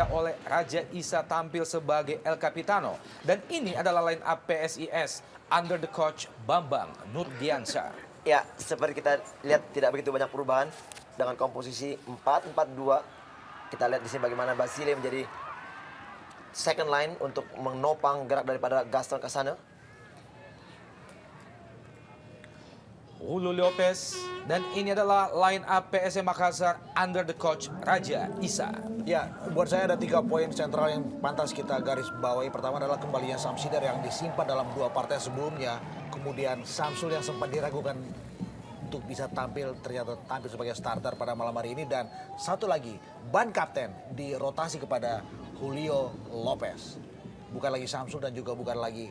dijaga oleh Raja Isa tampil sebagai El Capitano. Dan ini adalah line up PSIS under the coach Bambang Nurdiansyah. Ya, seperti kita lihat tidak begitu banyak perubahan dengan komposisi 4-4-2. Kita lihat di sini bagaimana Basile menjadi second line untuk menopang gerak daripada Gaston Castagno. Julio Lopez, dan ini adalah line up PSM Makassar under the coach Raja Isa. Ya, buat saya ada 3 poin sentral yang pantas kita garis bawahi. Pertama adalah kembalinya Samsider yang disimpan dalam 2 partai sebelumnya. Kemudian Samsul yang sempat diragukan untuk bisa tampil, ternyata tampil sebagai starter pada malam hari ini. Dan satu lagi, ban kapten dirotasi kepada Julio Lopez. Bukan lagi Samsul dan juga bukan lagi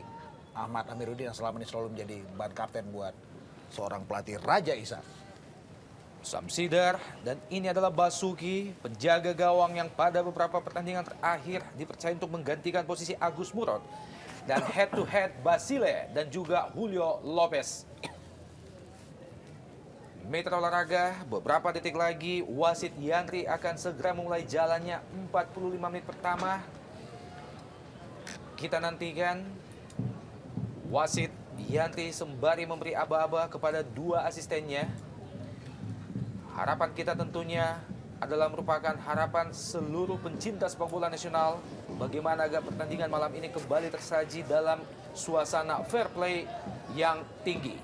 Ahmad Amiruddin yang selama ini selalu menjadi ban kapten buat seorang pelatih Raja Isa. Samsider, dan ini adalah Basuki, penjaga gawang yang pada beberapa pertandingan terakhir dipercaya untuk menggantikan posisi Agus Murad. Dan head to head Basile dan juga Julio Lopez. Mitra olahraga, beberapa detik lagi wasit Yandri akan segera mulai jalannya 45 menit pertama. Kita nantikan wasit Yandri sembari memberi aba-aba kepada 2 asistennya. Harapan kita tentunya adalah merupakan harapan seluruh pencinta sepak bola nasional. Bagaimana agar pertandingan malam ini kembali tersaji dalam suasana fair play yang tinggi.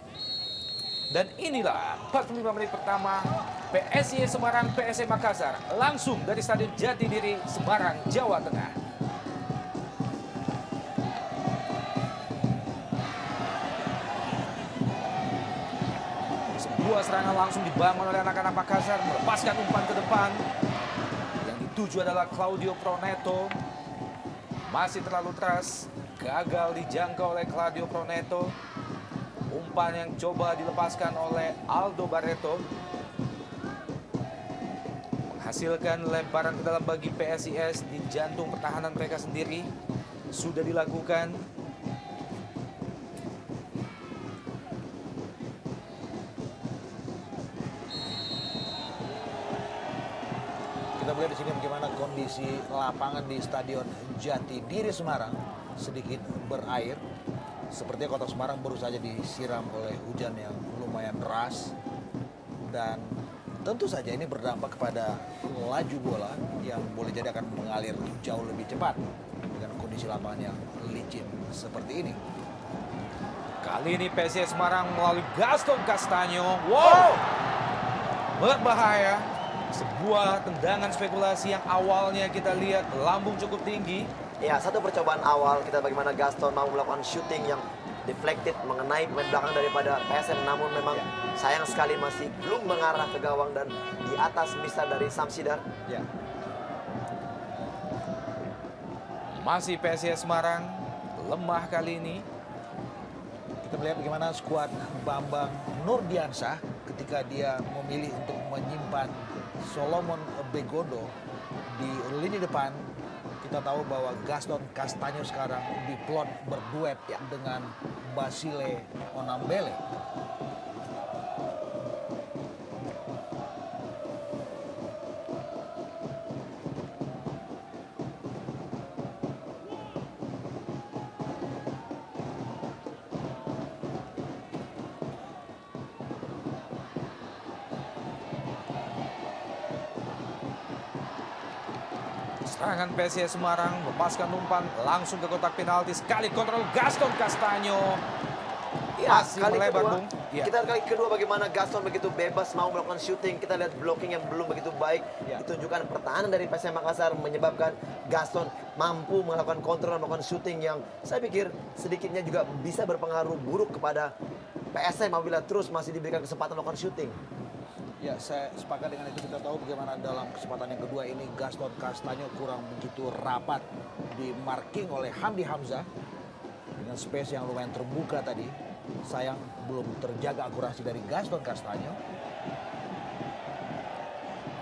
Dan inilah 45 menit pertama PSIS Semarang PSM Makassar langsung dari Stadion Jatidiri, Semarang, Jawa Tengah. Sebuah serangan langsung dibangun oleh anak-anak Makassar, melepaskan umpan ke depan. Yang dituju adalah Claudio Proneto. Masih terlalu keras, gagal dijangkau oleh Claudio Proneto. Umpan yang coba dilepaskan oleh Aldo Barreto menghasilkan lemparan ke dalam bagi PSIS di jantung pertahanan mereka sendiri. Sudah dilakukan. Kita melihat di sini bagaimana kondisi lapangan di Stadion Jatidiri Semarang sedikit berair. Sepertinya kota Semarang baru saja disiram oleh hujan yang lumayan deras. Dan tentu saja ini berdampak kepada laju bola yang boleh jadi akan mengalir jauh lebih cepat dengan kondisi lapangan yang licin seperti ini. Kali ini PSIS Semarang melalui Gaston Castagno. Wow! Berbahaya. Sebuah tendangan spekulasi yang awalnya kita lihat melambung cukup tinggi. Ya, satu percobaan awal kita bagaimana Gaston mau melakukan shooting yang deflected mengenai pemain belakang daripada PSM, namun memang sayang sekali masih belum mengarah ke gawang dan di atas misal dari Samsider. Ya. Masih PSIS Semarang lemah kali ini. Kita melihat bagaimana skuad Bambang Nurdiansyah ketika dia memilih untuk menyimpan Solomon Begondo di lini depan. Kita tahu bahwa Gaston Castagno sekarang diplot berduet dengan Basile Onambele. Serangan PSIS Semarang melepaskan umpan langsung ke kotak penalti. Sekali kontrol Gaston Castagno. Ya, Masih kali melebar, kedua, Bung. Ya. kita kali kedua bagaimana Gaston begitu bebas mau melakukan shooting. Kita lihat blocking yang belum begitu baik. Ya. Ditunjukkan pertahanan dari PSM Makassar menyebabkan Gaston mampu melakukan kontrol, melakukan shooting yang saya pikir sedikitnya juga bisa berpengaruh buruk kepada PSM apabila terus masih diberikan kesempatan melakukan shooting. Ya, saya sepakat dengan itu. Kita tahu bagaimana dalam kesempatan yang kedua ini Gaston Castagno kurang begitu rapat di marking oleh Hamdi Hamzah dengan space yang lumayan terbuka tadi. Sayang belum terjaga akurasi dari Gaston Castagno.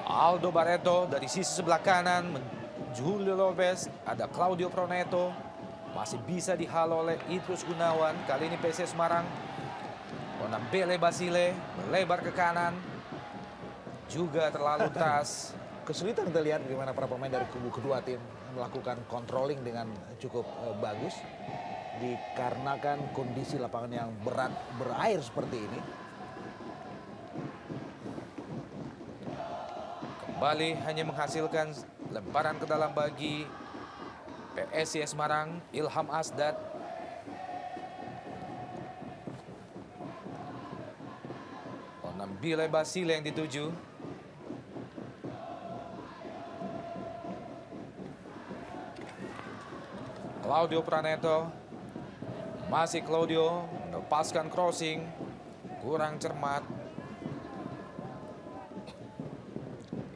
Aldo Barreto dari sisi sebelah kanan. Julio Lopez, ada Claudio Proneto. Masih bisa dihalau oleh Idrus Gunawan. Kali ini PSIS Semarang. Onambele Basile melebar ke kanan. Juga terlalu keras. kesulitan kita lihat bagaimana para pemain dari kubu kedua tim melakukan controlling dengan cukup bagus dikarenakan kondisi lapangan yang berat berair seperti ini. Kembali hanya menghasilkan lemparan ke dalam bagi PSIS Semarang, Ilham Asdad. Onambile Basile yang dituju. Claudio Praneto. Masih Claudio melepaskan crossing. Kurang cermat.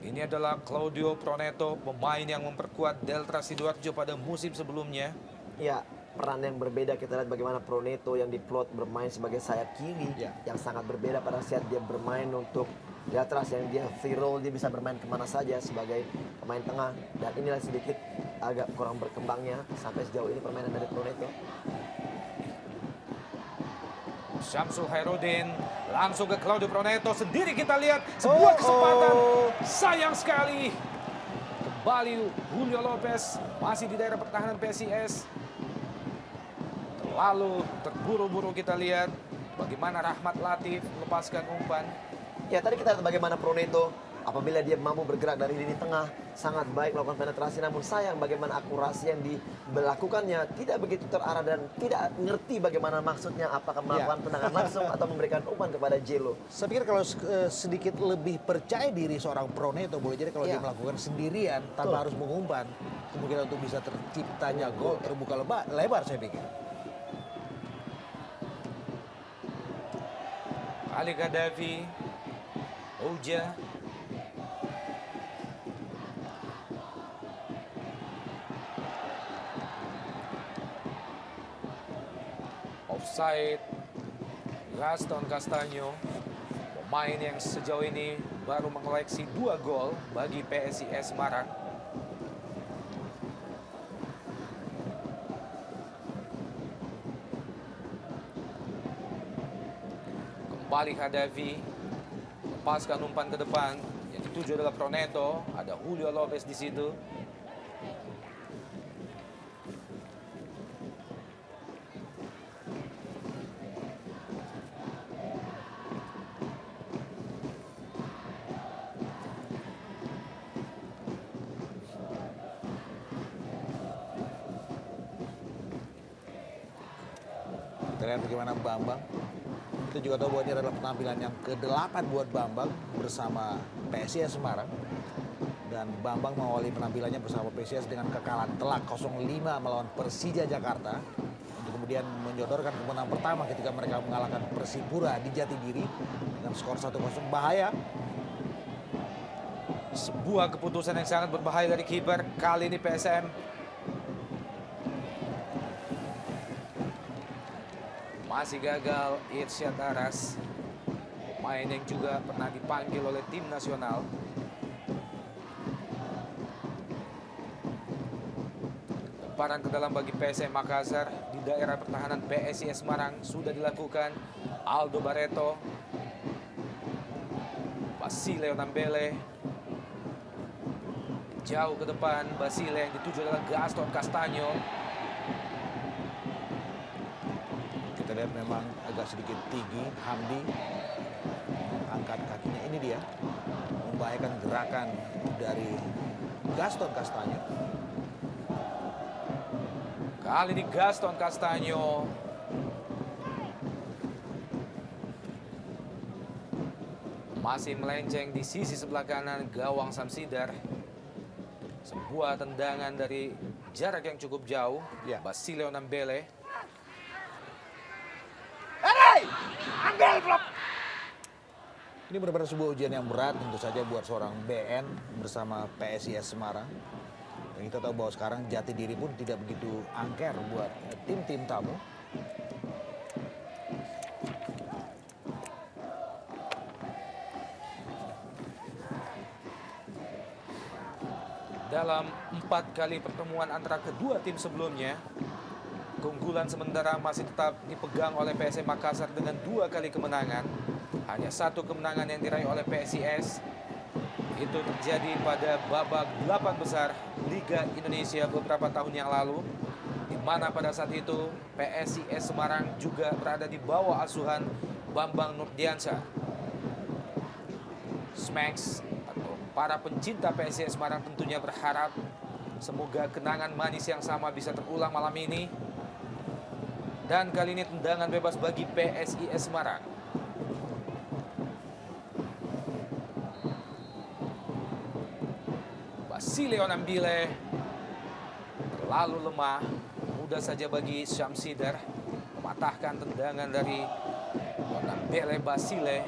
Ini adalah Claudio Praneto, pemain yang memperkuat Delta Sidoarjo pada musim sebelumnya. Ya, peran yang berbeda kita lihat bagaimana Proneto yang diplot bermain sebagai sayap kiri Ya. yang sangat berbeda pada saat dia bermain untuk Deltras yang dia free roll, dia bisa bermain kemana saja sebagai pemain tengah. Dan inilah sedikit agak kurang berkembangnya sampai sejauh ini permainan dari Proneto. Syamsul Hairudin langsung ke Claudio Proneto. Sendiri kita lihat sebuah kesempatan. Sayang sekali. Kembali Julio Lopez masih di daerah pertahanan PSIS. Lalu terburu-buru kita lihat bagaimana Rahmat Latif melepaskan umpan. Ya, tadi kita lihat bagaimana Proneto apabila dia mampu bergerak dari lini tengah sangat baik melakukan penetrasi, namun sayang bagaimana akurasi yang dilakukannya tidak begitu terarah dan tidak ngerti bagaimana maksudnya, apakah melakukan tendangan langsung atau memberikan umpan kepada Jelo. Saya pikir kalau sedikit lebih percaya diri seorang Proneto boleh jadi kalau dia melakukan sendirian tanpa harus mengumpan, kemungkinan untuk bisa terciptanya gol terbuka lebar saya pikir. Ali Gaddafi, Oja, offside. Gaston Castaño, pemain yang sejauh ini baru mengoleksi 2 gol bagi PSIS Semarang. Kembali Gaddafi, lepaskan umpan ke depan. Yang dituju adalah Proneto, ada Julio Lopez di situ. Kita lihat bagaimana Bambang. Kita juga tahu bahwa ini adalah penampilan yang ke-8 buat Bambang bersama PSIS Semarang. Dan Bambang mengawali penampilannya bersama PSIS dengan kekalahan telak 0-5 melawan Persija Jakarta. Untuk kemudian menyodorkan kemenangan pertama ketika mereka mengalahkan Persipura di Jatidiri dengan skor 1-0. Bahaya. Sebuah keputusan yang sangat berbahaya dari kiper. Kali ini PSM masih gagal. Irsyad Aras, pemain yang juga pernah dipanggil oleh tim nasional. Lemparan ke dalam bagi PSM Makassar di daerah pertahanan PSIS Semarang sudah dilakukan. Aldo Barreto, Basile Onambele, jauh ke depan. Basile yang dituju adalah Gaston Castaño. Kita lihat memang agak sedikit tinggi Hamdi. Angkat kakinya, ini dia. Membahayakan gerakan dari Gaston Castaño. Kali ini Gaston Castaño masih melenceng di sisi sebelah kanan gawang Samsidar. Sebuah tendangan dari jarak yang cukup jauh. Ya. Basile Onambele. Ini benar-benar sebuah ujian yang berat tentu saja buat seorang BN bersama PSIS Semarang. Dan kita tahu bahwa sekarang Jatidiri pun tidak begitu angker buat tim-tim tamu. Dalam 4 kali pertemuan antara kedua tim sebelumnya, keunggulan sementara masih tetap dipegang oleh PSM Makassar dengan 2 kali kemenangan. Hanya 1 kemenangan yang diraih oleh PSIS. Itu terjadi pada babak 8 besar Liga Indonesia beberapa tahun yang lalu, di mana pada saat itu PSIS Semarang juga berada di bawah asuhan Bambang Nurdiansyah. Smacks atau para pencinta PSIS Semarang tentunya berharap semoga kenangan manis yang sama bisa terulang malam ini. Dan kali ini tendangan bebas bagi PSIS Semarang. Basileo Nambile terlalu lemah, mudah saja bagi Syamsider mematahkan tendangan dari Nambile Basile.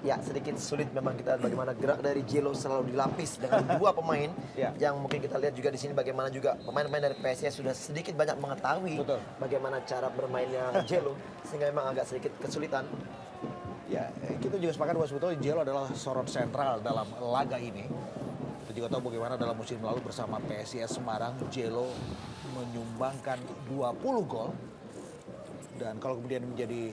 Ya, sedikit sulit memang kita lihat bagaimana gerak dari Jelo selalu dilapis dengan dua pemain. Ya. Yang mungkin kita lihat juga di sini bagaimana juga pemain-pemain dari PSIS sudah sedikit banyak mengetahui Betul. bagaimana cara bermainnya Jelo, sehingga memang agak sedikit kesulitan. Ya, kita juga sepakat bahwa sebetulnya Jelo adalah sorot sentral dalam laga ini. Kita juga tahu bagaimana dalam musim lalu bersama PSIS Semarang, Jelo menyumbangkan 20 gol. Dan kalau kemudian menjadi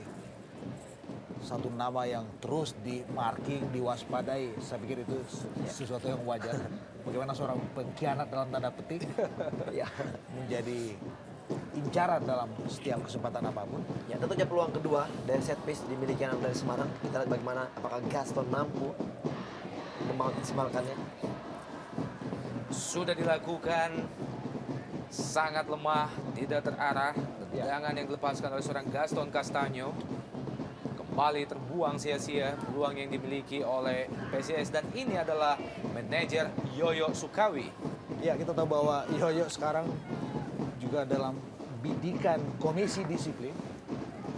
satu nama yang terus di-marking, diwaspadai, saya pikir itu sesuatu yang wajar. Bagaimana seorang pengkhianat dalam tanda petik Ya. menjadi incaran dalam setiap kesempatan apapun. Ya, tentunya peluang kedua dari set piece dimiliki anak dari Semarang. Kita lihat bagaimana apakah Gaston mampu memaksimalkannya. Sudah dilakukan, sangat lemah, tidak terarah. Tendangan yang dilepaskan oleh seorang Gaston Castanyo kembali terbuang sia-sia peluang yang dimiliki oleh PSIS, dan ini adalah manajer Yoyo Sukawi. Ya, kita tahu bahwa Yoyo sekarang juga dalam bidikan komisi disiplin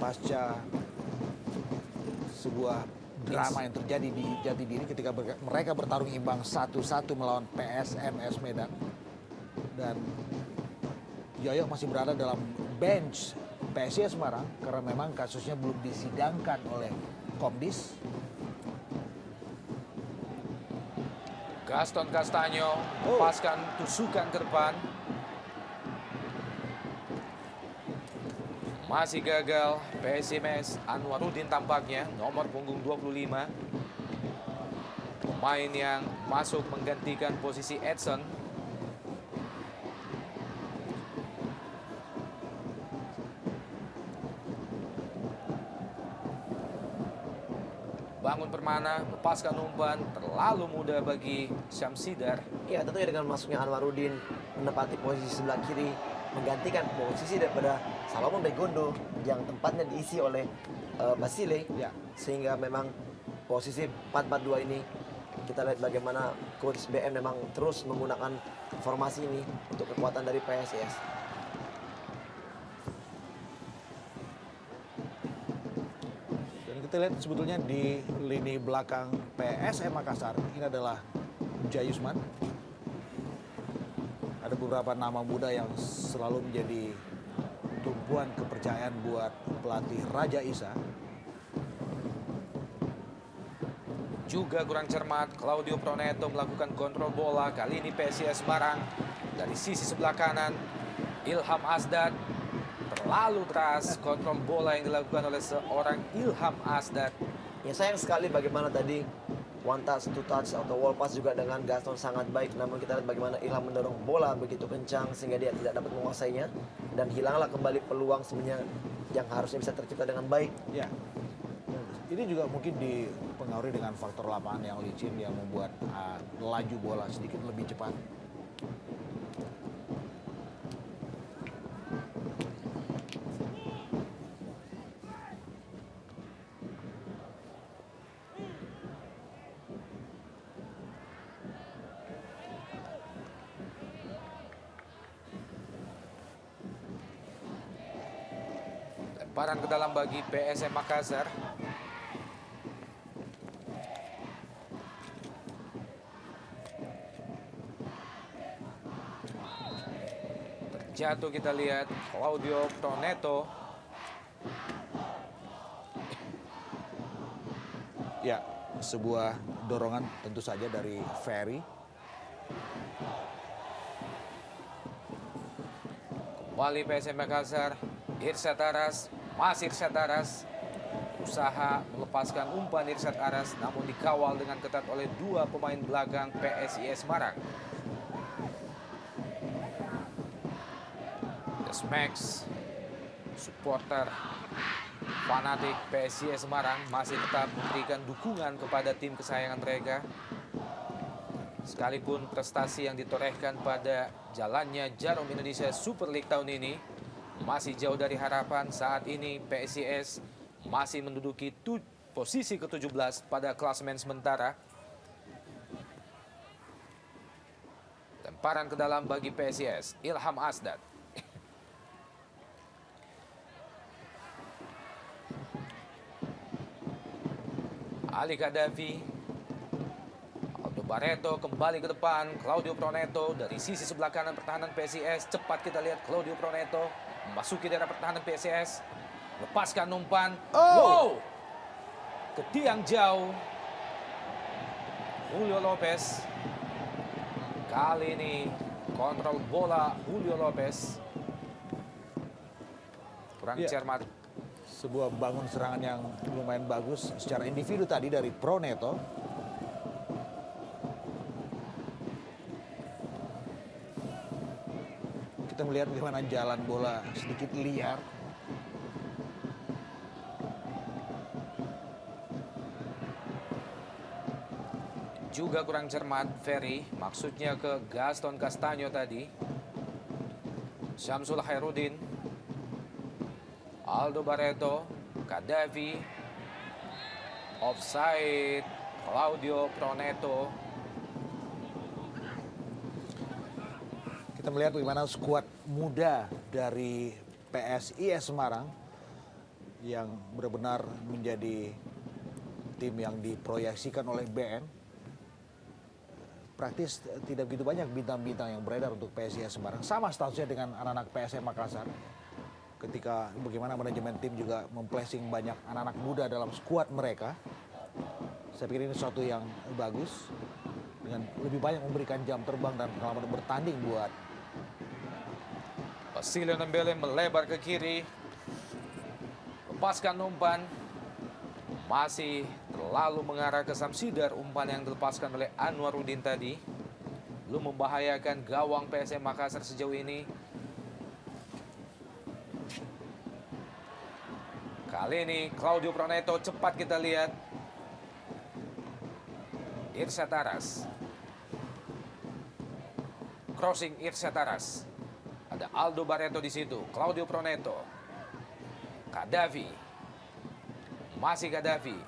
pasca sebuah drama yang terjadi di Jatidiri ketika mereka bertarung imbang 1-1 melawan PSMS Medan. Dan Yoyo masih berada dalam bench PSIS Semarang karena memang kasusnya belum disidangkan oleh Komdis. Gaston Castanyo lepaskan tusukan ke depan. Masih gagal PSMS. Anwarudin tampaknya nomor punggung 25. Pemain yang masuk menggantikan posisi Edson. Bangun Permana lepaskan umpan, terlalu mudah bagi Syamsider. Ya, tentunya dengan masuknya Anwarudin menempati posisi sebelah kiri, menggantikan posisi daripada Salomon Begondo yang tempatnya diisi oleh Basile. Ya. Sehingga memang posisi 4-4-2 ini kita lihat bagaimana coach BM memang terus menggunakan formasi ini untuk kekuatan dari PSIS. Kita lihat sebetulnya di lini belakang PSM Makassar ini adalah Jayusman. Ada beberapa nama muda yang selalu menjadi tumpuan kepercayaan buat pelatih Raja Isa. Juga kurang cermat, Claudio Proneto melakukan kontrol bola. Kali ini PSIS Semarang dari sisi sebelah kanan. Ilham Asdad terlalu keras kontrol bola yang dilakukan oleh seorang Ilham Asdad. Ya, sayang sekali bagaimana tadi one touch, two touch atau wall pass juga dengan Gaston sangat baik. Namun kita lihat bagaimana Ilham mendorong bola begitu kencang sehingga dia tidak dapat menguasainya. Dan hilanglah kembali peluang sebenarnya yang harusnya bisa tercipta dengan baik. Ya, ini juga mungkin dipengaruhi dengan faktor lapangan yang licin yang membuat laju bola sedikit lebih cepat. Lemparan ke dalam bagi PSM Makassar. Terjatuh kita lihat Claudio Proneto. Ya, sebuah dorongan tentu saja dari Ferry. Kembali PSM Makassar Irsyad Aras, masih Irsyad Aras. Usaha melepaskan umpan Irsyad Aras namun dikawal dengan ketat oleh dua pemain belakang PSIS Semarang. Desmax, supporter fanatik PSIS Semarang masih tetap memberikan dukungan kepada tim kesayangan mereka. Sekalipun prestasi yang ditorehkan pada jalannya Jarum Indonesia Super League tahun ini masih jauh dari harapan, saat ini PSIS masih menduduki posisi ke-17 pada klasemen sementara. Lemparan ke dalam bagi PSIS, Ilham Asdad. Ali Gaddafi, Aldo Barreto kembali ke depan, Claudio Proneto dari sisi sebelah kanan pertahanan PSIS. Cepat kita lihat Claudio Proneto memasuki daerah pertahanan PSIS, lepaskan umpan. Wow, ke tiang jauh. Julio Lopez kali ini kontrol bola. Julio Lopez kurang cermat. Sebuah bangun serangan yang lumayan bagus secara individu tadi dari Proneto. Kita melihat bagaimana jalan bola sedikit liar. Juga kurang cermat Ferry, maksudnya ke Gaston Castanyo tadi. Syamsul Khairuddin, Aldo Barreto, Gaddafi, offside, Claudio Proneto. Kita melihat bagaimana skuad muda dari PSIS Semarang yang benar-benar menjadi tim yang diproyeksikan oleh BN. Praktis tidak begitu banyak bintang-bintang yang beredar untuk PSIS Semarang. Sama statusnya dengan anak-anak PSM Makassar. Ketika bagaimana manajemen tim juga memplacing banyak anak-anak muda dalam skuad mereka. Saya pikir ini sesuatu yang bagus. Dengan lebih banyak memberikan jam terbang dan pengalaman bertanding buat Basilio Nembele melebar ke kiri, lepaskan umpan, masih terlalu mengarah ke Samsidar. Umpan yang dilepaskan oleh Anwaruddin tadi belum membahayakan gawang PSM Makassar sejauh ini. Kali ini Claudio Proneto, cepat kita lihat. Irsyad Aras, crossing Irsyad Aras. Ada Aldo Barreto di situ, Claudio Proneto, Gaddafi, masih Gaddafi,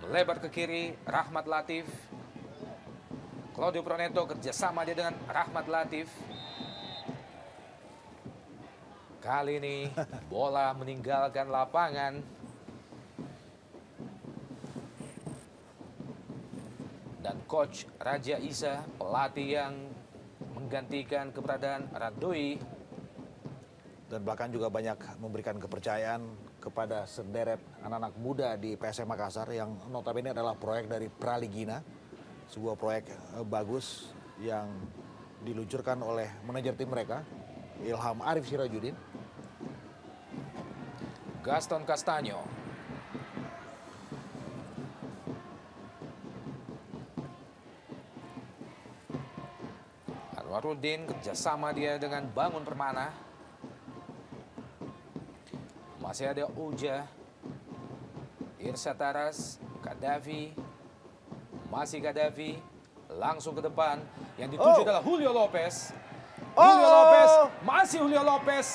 melebar ke kiri, Rahmat Latif. Claudio Proneto kerjasama dia dengan Rahmat Latif. Kali ini bola meninggalkan lapangan. Dan coach Raja Isa, pelatih yang menggantikan keberadaan Radoi. dan bahkan juga banyak memberikan kepercayaan kepada sederet anak-anak muda di PSM Makassar yang notabene adalah proyek dari Praligina, sebuah proyek bagus yang diluncurkan oleh manajer tim mereka, Ilham Arif Sirajuddin. Gaston Castanyo. Anwaruddin kerjasama dia dengan Bangun Permana. Masih ada Uja, Irsyad Aras, Gaddafi, masih Gaddafi, langsung ke depan. Yang dituju adalah Julio Lopez. Julio Lopez, masih Julio Lopez.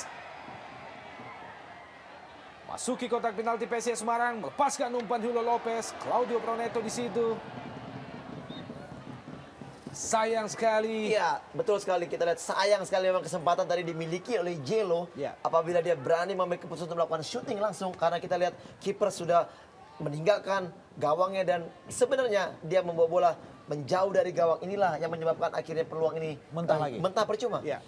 Masuki kotak penalti PSIS Semarang, melepaskan umpan Julio Lopez, Claudio Proneto di situ. Sayang sekali. Iya, betul sekali. Kita lihat sayang sekali memang kesempatan tadi dimiliki oleh Jelo. Ya. Apabila dia berani mengambil keputusan untuk melakukan shooting langsung. Karena kita lihat kiper sudah meninggalkan gawangnya. Dan sebenarnya dia membawa bola menjauh dari gawang. Inilah yang menyebabkan akhirnya peluang ini Mentah lagi. Mentah percuma. Ya.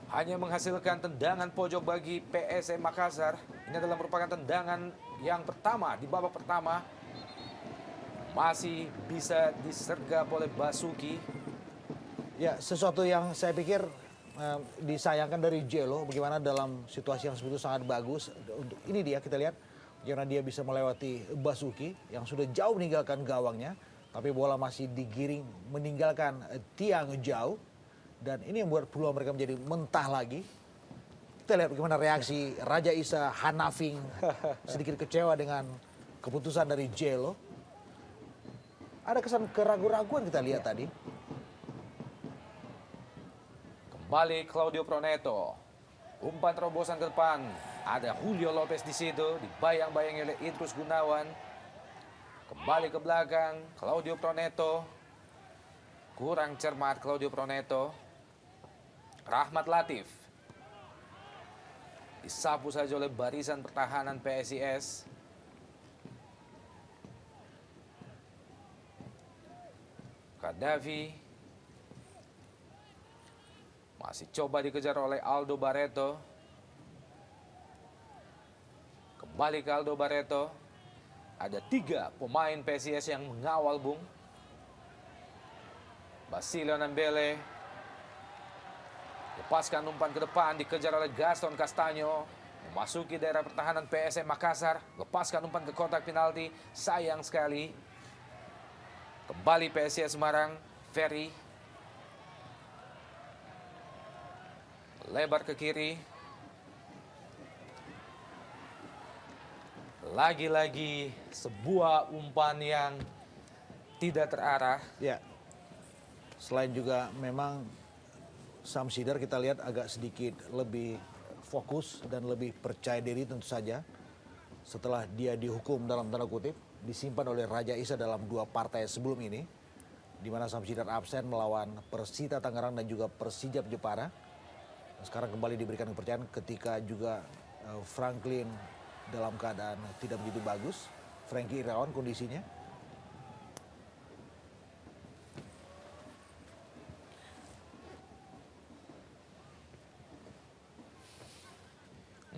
Hanya menghasilkan tendangan pojok bagi PSM Makassar. Ini adalah merupakan tendangan yang pertama di babak pertama. Masih bisa disergap oleh Basuki. Ya, sesuatu yang saya pikir disayangkan dari Jelo bagaimana dalam situasi yang sebetulnya sangat bagus. Untuk ini dia kita lihat bagaimana dia bisa melewati Basuki yang sudah jauh meninggalkan gawangnya, tapi bola masih digiring meninggalkan tiang jauh, dan ini yang membuat peluang mereka menjadi mentah lagi. Kita lihat bagaimana reaksi Raja Isa Hanafing, sedikit kecewa dengan keputusan dari Jelo. Ada kesan keraguan-raguan kita lihat tadi. Kembali Claudio Proneto. Umpan terobosan ke depan. Ada Julio Lopez di situ. Dibayang-bayangi oleh Idrus Gunawan. Kembali ke belakang. Claudio Proneto. Kurang cermat Claudio Proneto. Rahmat Latif. Disapu saja oleh barisan pertahanan PSIS. Kadafi. Masih coba dikejar oleh Aldo Barreto. Kembali ke Aldo Barreto. Ada 3 pemain PSIS yang mengawal, Bung. Basilio Nambele. Lepaskan umpan ke depan, dikejar oleh Gaston Castanyo. Memasuki daerah pertahanan PSM Makassar. Lepaskan umpan ke kotak penalti. Sayang sekali. Kembali PSIS Semarang. Ferry. Lebar ke kiri. Lagi-lagi sebuah umpan yang tidak terarah. Ya. Selain juga memang Sam Sidar kita lihat agak sedikit lebih fokus dan lebih percaya diri tentu saja. Setelah dia dihukum dalam tanda kutip, disimpan oleh Raja Isa dalam 2 partai sebelum ini. Di mana Sam Sidar absen melawan Persita Tangerang dan juga Persijap Jepara. Sekarang kembali diberikan kepercayaan ketika juga Franklin dalam keadaan tidak begitu bagus. Frankie Irawan kondisinya.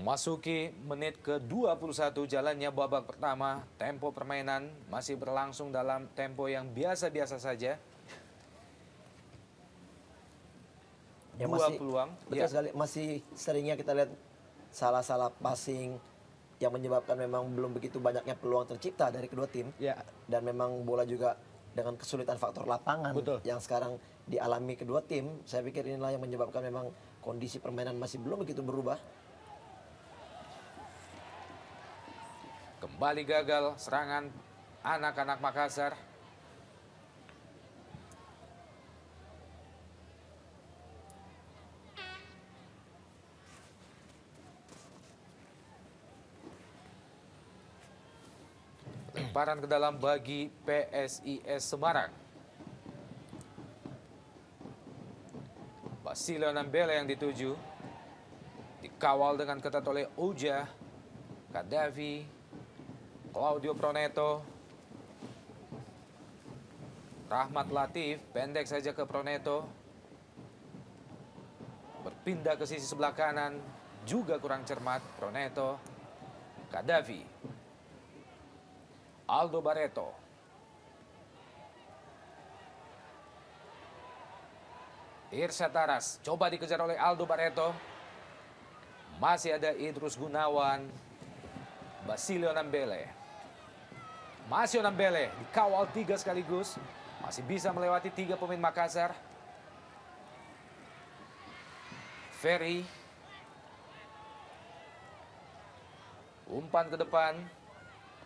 Masuki menit ke-21 jalannya babak pertama. Tempo permainan masih berlangsung dalam tempo yang biasa-biasa saja. Ya, Dua peluang. Betul sekali. Masih seringnya kita lihat salah-salah passing yang menyebabkan memang belum begitu banyaknya peluang tercipta dari kedua tim. Ya. Dan memang bola juga dengan kesulitan faktor lapangan Betul. yang sekarang dialami kedua tim. Saya pikir inilah yang menyebabkan memang kondisi permainan masih belum begitu berubah. Kembali gagal serangan anak-anak Makassar. Lemparan ke dalam bagi PSIS Semarang. Basilio Nambele yang dituju. Dikawal dengan ketat oleh Oja, Kadafi, Claudio Proneto. Rahmat Latif, pendek saja ke Proneto. Berpindah ke sisi sebelah kanan, juga kurang cermat Proneto. Kadafi. Aldo Barreto. Irsa Taras, coba dikejar oleh Aldo Barreto. Masih ada Idrus Gunawan. Basilio Nambele. Masih Nambele, dikawal 3 sekaligus. Masih bisa melewati 3 pemain Makassar. Ferry. Umpan ke depan.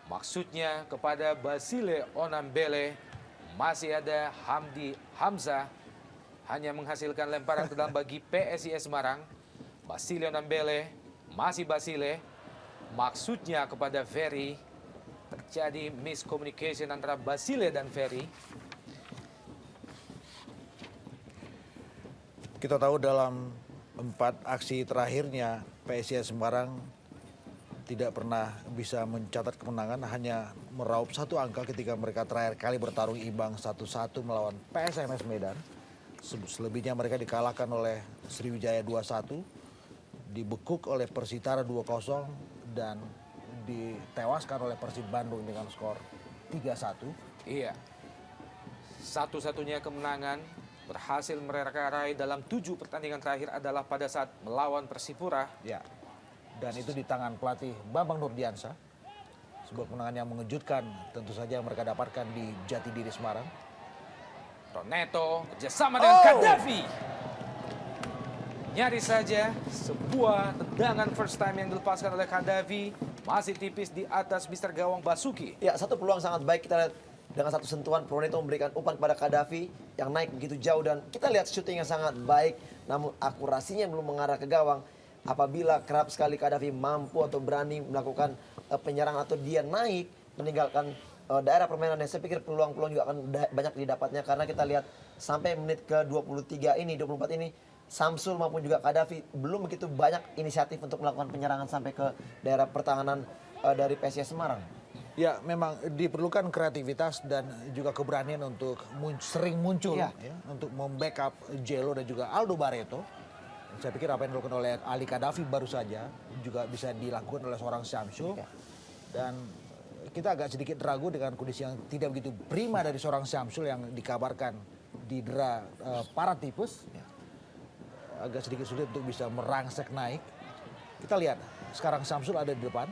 Maksudnya kepada Basile Onambele. Masih ada Hamdi Hamzah. Hanya menghasilkan lemparan ke dalam bagi PSIS Semarang. Basile Onambele. Masih Basile. Maksudnya kepada Ferry. Terjadi miscommunication antara Basile dan Ferry. Kita tahu dalam 4 aksi terakhirnya PSIS Semarang tidak pernah bisa mencatat kemenangan, hanya meraup 1 angka ketika mereka terakhir kali bertarung imbang 1-1 melawan PSMS Medan. Selebihnya mereka dikalahkan oleh Sriwijaya 2-1, dibekuk oleh Persitara 2-0, dan ditewaskan oleh Persib Bandung dengan skor 3-1. Iya. Satu-satunya kemenangan berhasil mereka dalam 7 pertandingan terakhir adalah pada saat melawan Persipura. Ya. Dan itu di tangan pelatih Bambang Nurdiansyah. Sebuah kemenangan yang mengejutkan tentu saja yang mereka dapatkan di Jatidiri Semarang. Proneto kerjasama dengan Gaddafi. Nyaris saja sebuah tendangan first time yang dilepaskan oleh Gaddafi. Masih tipis di atas Mister Gawang Basuki. Ya, satu peluang sangat baik kita lihat dengan satu sentuhan Proneto memberikan umpan kepada Gaddafi yang naik begitu jauh dan kita lihat syuting yang sangat baik namun akurasinya belum mengarah ke gawang. Apabila kerap sekali Gaddafi mampu atau berani melakukan penyerangan atau dia naik meninggalkan daerah permainan, saya pikir peluang-peluang juga akan banyak didapatnya karena kita lihat sampai menit ke 23 ini, 24 ini Samsul maupun juga Gaddafi belum begitu banyak inisiatif untuk melakukan penyerangan sampai ke daerah pertahanan dari PSIS Semarang. Ya, memang diperlukan kreativitas dan juga keberanian untuk sering muncul Ya. ya, untuk membackup Jelo dan juga Aldo Barreto. Saya pikir apa yang dilakukan oleh Ali Gaddafi baru saja juga bisa dilakukan oleh seorang Samsul. Ya. Dan kita agak sedikit ragu dengan kondisi yang tidak begitu prima dari seorang Samsul yang dikabarkan didera paratipus. Agak sedikit sulit untuk bisa merangsek naik. Kita lihat sekarang Samsul ada di depan.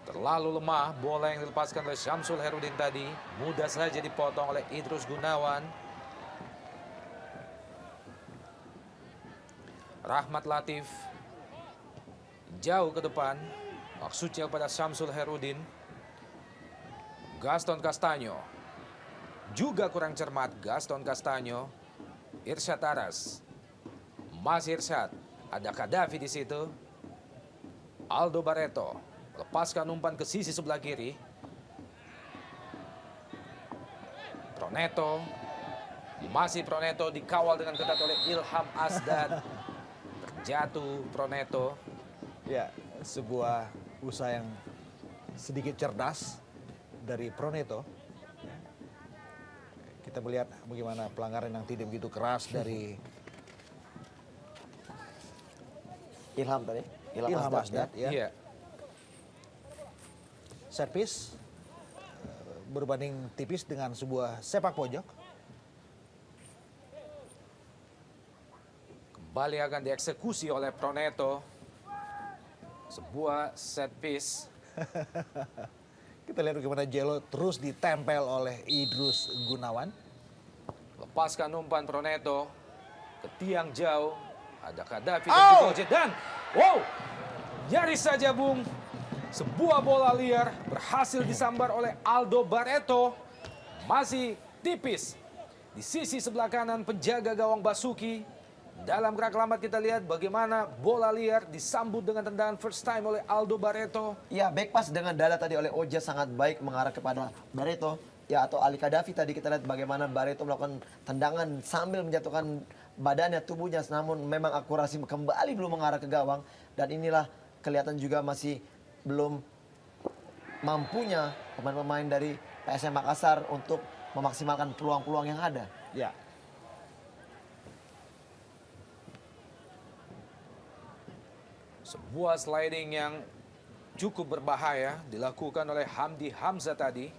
Terlalu lemah bola yang dilepaskan oleh Syamsul Herudin tadi. Mudah saja dipotong oleh Idrus Gunawan. Rahmat Latif jauh ke depan. Maksudnya kepada Syamsul Herudin. Gaston Castanyo juga kurang cermat. Gaston Castanyo. Irsyad Aras. Masih Irsyad. Ada Gaddafi di situ. Aldo Barreto lepaskan umpan ke sisi sebelah kiri. Proneto. Masih Proneto dikawal dengan ketat oleh Ilham Asdad. Terjatuh Proneto. Ya, sebuah usaha yang sedikit cerdas dari Proneto. Kita melihat bagaimana pelanggaran yang tidak begitu keras dari Ilham tadi. Ilham Asdad. Ya. Iya. Set piece berbanding tipis dengan sebuah sepak pojok. Kembali akan dieksekusi oleh Proneto. Sebuah set piece. Kita lihat bagaimana Jelo terus ditempel oleh Idrus Gunawan. Lepaskan umpan Proneto ke tiang jauh. Ada Gaddafi dan juga Ojed. Dan wow, nyaris saja Bung. Sebuah bola liar berhasil disambar oleh Aldo Barreto. Masih tipis di sisi sebelah kanan penjaga gawang Basuki. Dalam gerak lambat kita lihat bagaimana bola liar disambut dengan tendangan first time oleh Aldo Barreto. Ya, back pass dengan dada tadi oleh Oja sangat baik mengarah kepada Barreto. Ya, atau Ali Gaddafi tadi kita lihat bagaimana Barreto melakukan tendangan sambil menjatuhkan badannya, tubuhnya. Namun memang akurasi kembali belum mengarah ke gawang. Dan inilah kelihatan juga masih belum mampunya pemain-pemain dari PSM Makassar untuk memaksimalkan peluang-peluang yang ada. Ya. Sebuah sliding yang cukup berbahaya dilakukan oleh Hamdi Hamzah tadi.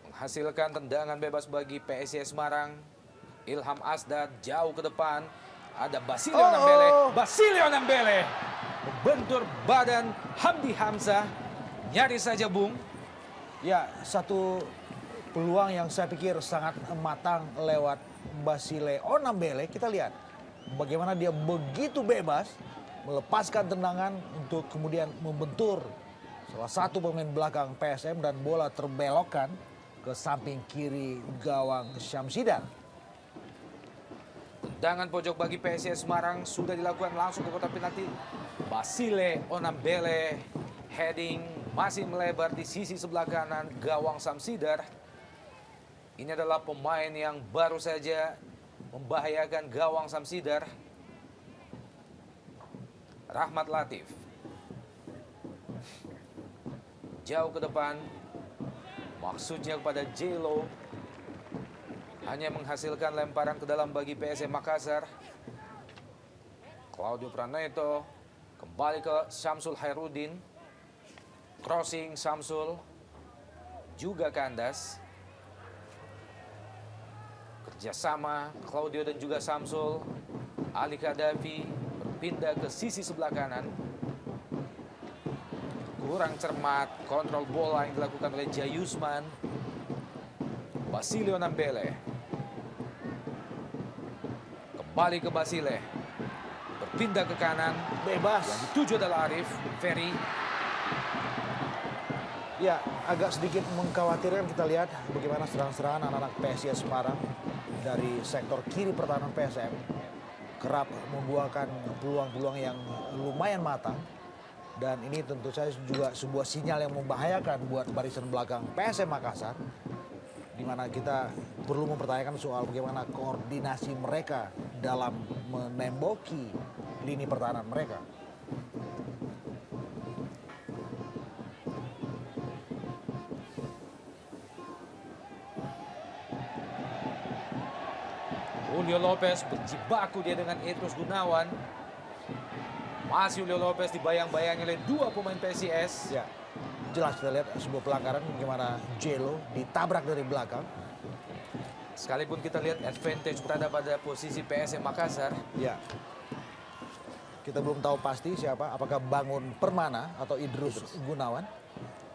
Menghasilkan tendangan bebas bagi PSIS Semarang. Ilham Asdad jauh ke depan. Ada Basilio Nambele. Basilio Nambele membentur badan Hamdi Hamzah. Nyaris saja Bung. Ya, satu peluang yang saya pikir sangat matang lewat Basileo Nambele. Kita lihat bagaimana dia begitu bebas melepaskan tendangan untuk kemudian membentur salah satu pemain belakang PSM dan bola terbelokkan ke samping kiri gawang Syamsidan. Tendangan pojok bagi PSIS Semarang sudah dilakukan langsung ke kotak penalti. Basile Onambele heading masih melebar di sisi sebelah kanan gawang Samsidar. Ini adalah pemain yang baru saja membahayakan gawang Samsidar. Rahmat Latif. Jauh ke depan. Maksudnya kepada Jelo. Hanya menghasilkan lemparan ke dalam bagi PSM Makassar. Claudio Proneto kembali ke Syamsul Hairudin. Crossing Samsul juga kandas. Kerjasama Claudio dan juga Samsul. Ali Kadafi berpindah ke sisi sebelah kanan. Kurang cermat kontrol bola yang dilakukan oleh Jayusman. Basilio Nambele. Kembali ke Basile. Berpindah ke kanan. Bebas. Yang dituju adalah Arif Ferry. Ya, agak sedikit mengkhawatirkan kita lihat bagaimana serangan-serangan anak-anak PSIS Semarang dari sektor kiri pertahanan PSM kerap membuahkan peluang-peluang yang lumayan matang. Dan ini tentu saja juga sebuah sinyal yang membahayakan buat barisan belakang PSM Makassar, di mana kita perlu mempertanyakan soal bagaimana koordinasi mereka dalam menemboki lini pertahanan mereka. Julio Lopez berjibaku dia dengan Idrus Gunawan. Masih Julio Lopez dibayang-bayangi oleh dua pemain PSIS. Ya, jelas kita lihat sebuah pelanggaran bagaimana Jelo ditabrak dari belakang. Sekalipun kita lihat advantage berada pada posisi PSM Makassar. Ya, kita belum tahu pasti siapa, apakah Bangun Permana atau Idrus Gunawan.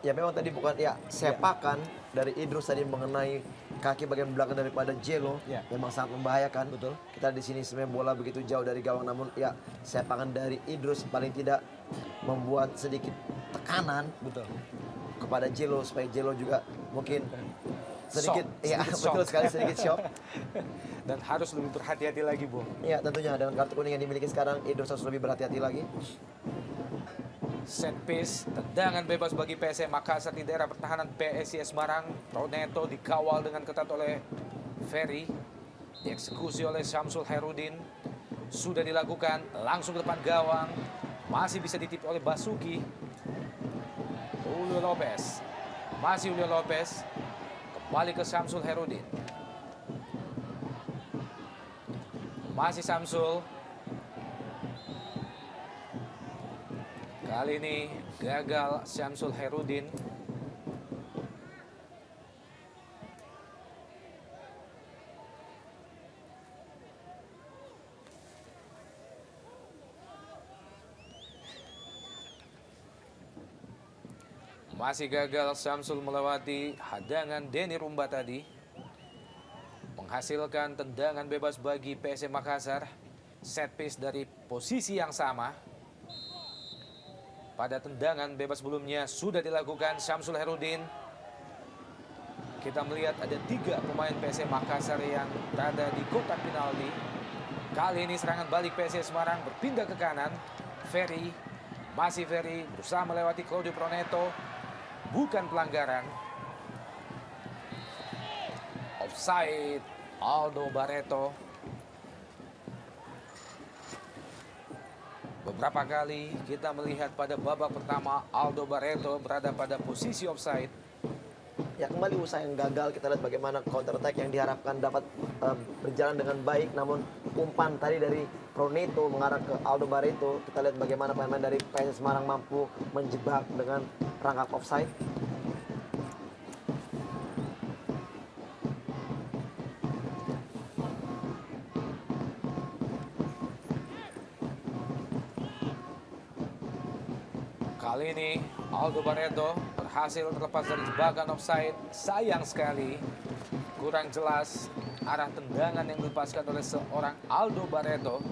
Ya memang tadi bukan ya sepakan dari Idrus tadi mengenai kaki bagian belakang daripada Jelo Ya. memang sangat membahayakan. Betul. Kita di sini sebenarnya bola begitu jauh dari gawang, namun ya sepakan dari Idrus paling tidak membuat sedikit tekanan Betul. kepada Jelo supaya Jelo juga mungkin sedikit Shock, ya sedikit betul shock. sekali sedikit shock. Dan harus lebih berhati-hati lagi, Bung. Ya tentunya dengan kartu kuning yang dimiliki sekarang Idrus harus lebih berhati-hati lagi. Set piece, tendangan bebas bagi PSM Makassar di daerah pertahanan PSIS Semarang. Proneto dikawal dengan ketat oleh Ferry. Dieksekusi oleh Syamsul Herudin. Sudah dilakukan, langsung ke depan gawang. Masih bisa ditip oleh Basuki. Julio Lopez. Masih Julio Lopez. Kembali ke Syamsul Herudin. Masih Syamsul. Kali ini gagal Syamsul Herudin. Masih gagal Syamsul melewati hadangan Denny Rumba tadi. Menghasilkan tendangan bebas bagi PSM Makassar. Set piece dari posisi yang sama. Pada tendangan bebas sebelumnya sudah dilakukan Syamsul Herudin. Kita melihat ada 3 pemain PSM Makassar yang berada di kotak penalti. Kali ini serangan balik PSM Semarang berpindah ke kanan. Ferry, masih Ferry berusaha melewati Claudio Proneto. Bukan pelanggaran. Offside Aldo Barreto. Beberapa kali kita melihat pada babak pertama Aldo Barreto berada pada posisi offside. Ya kembali usaha yang gagal, kita lihat bagaimana counter attack yang diharapkan dapat berjalan dengan baik, namun umpan tadi dari Proneto mengarah ke Aldo Barreto. Kita lihat bagaimana pemain dari PSIS Semarang mampu menjebak dengan perangkap offside. Kali ini Aldo Barreto berhasil terlepas dari jebakan offside. Sayang sekali, kurang jelas arah tendangan yang dilepaskan oleh seorang Aldo Barreto.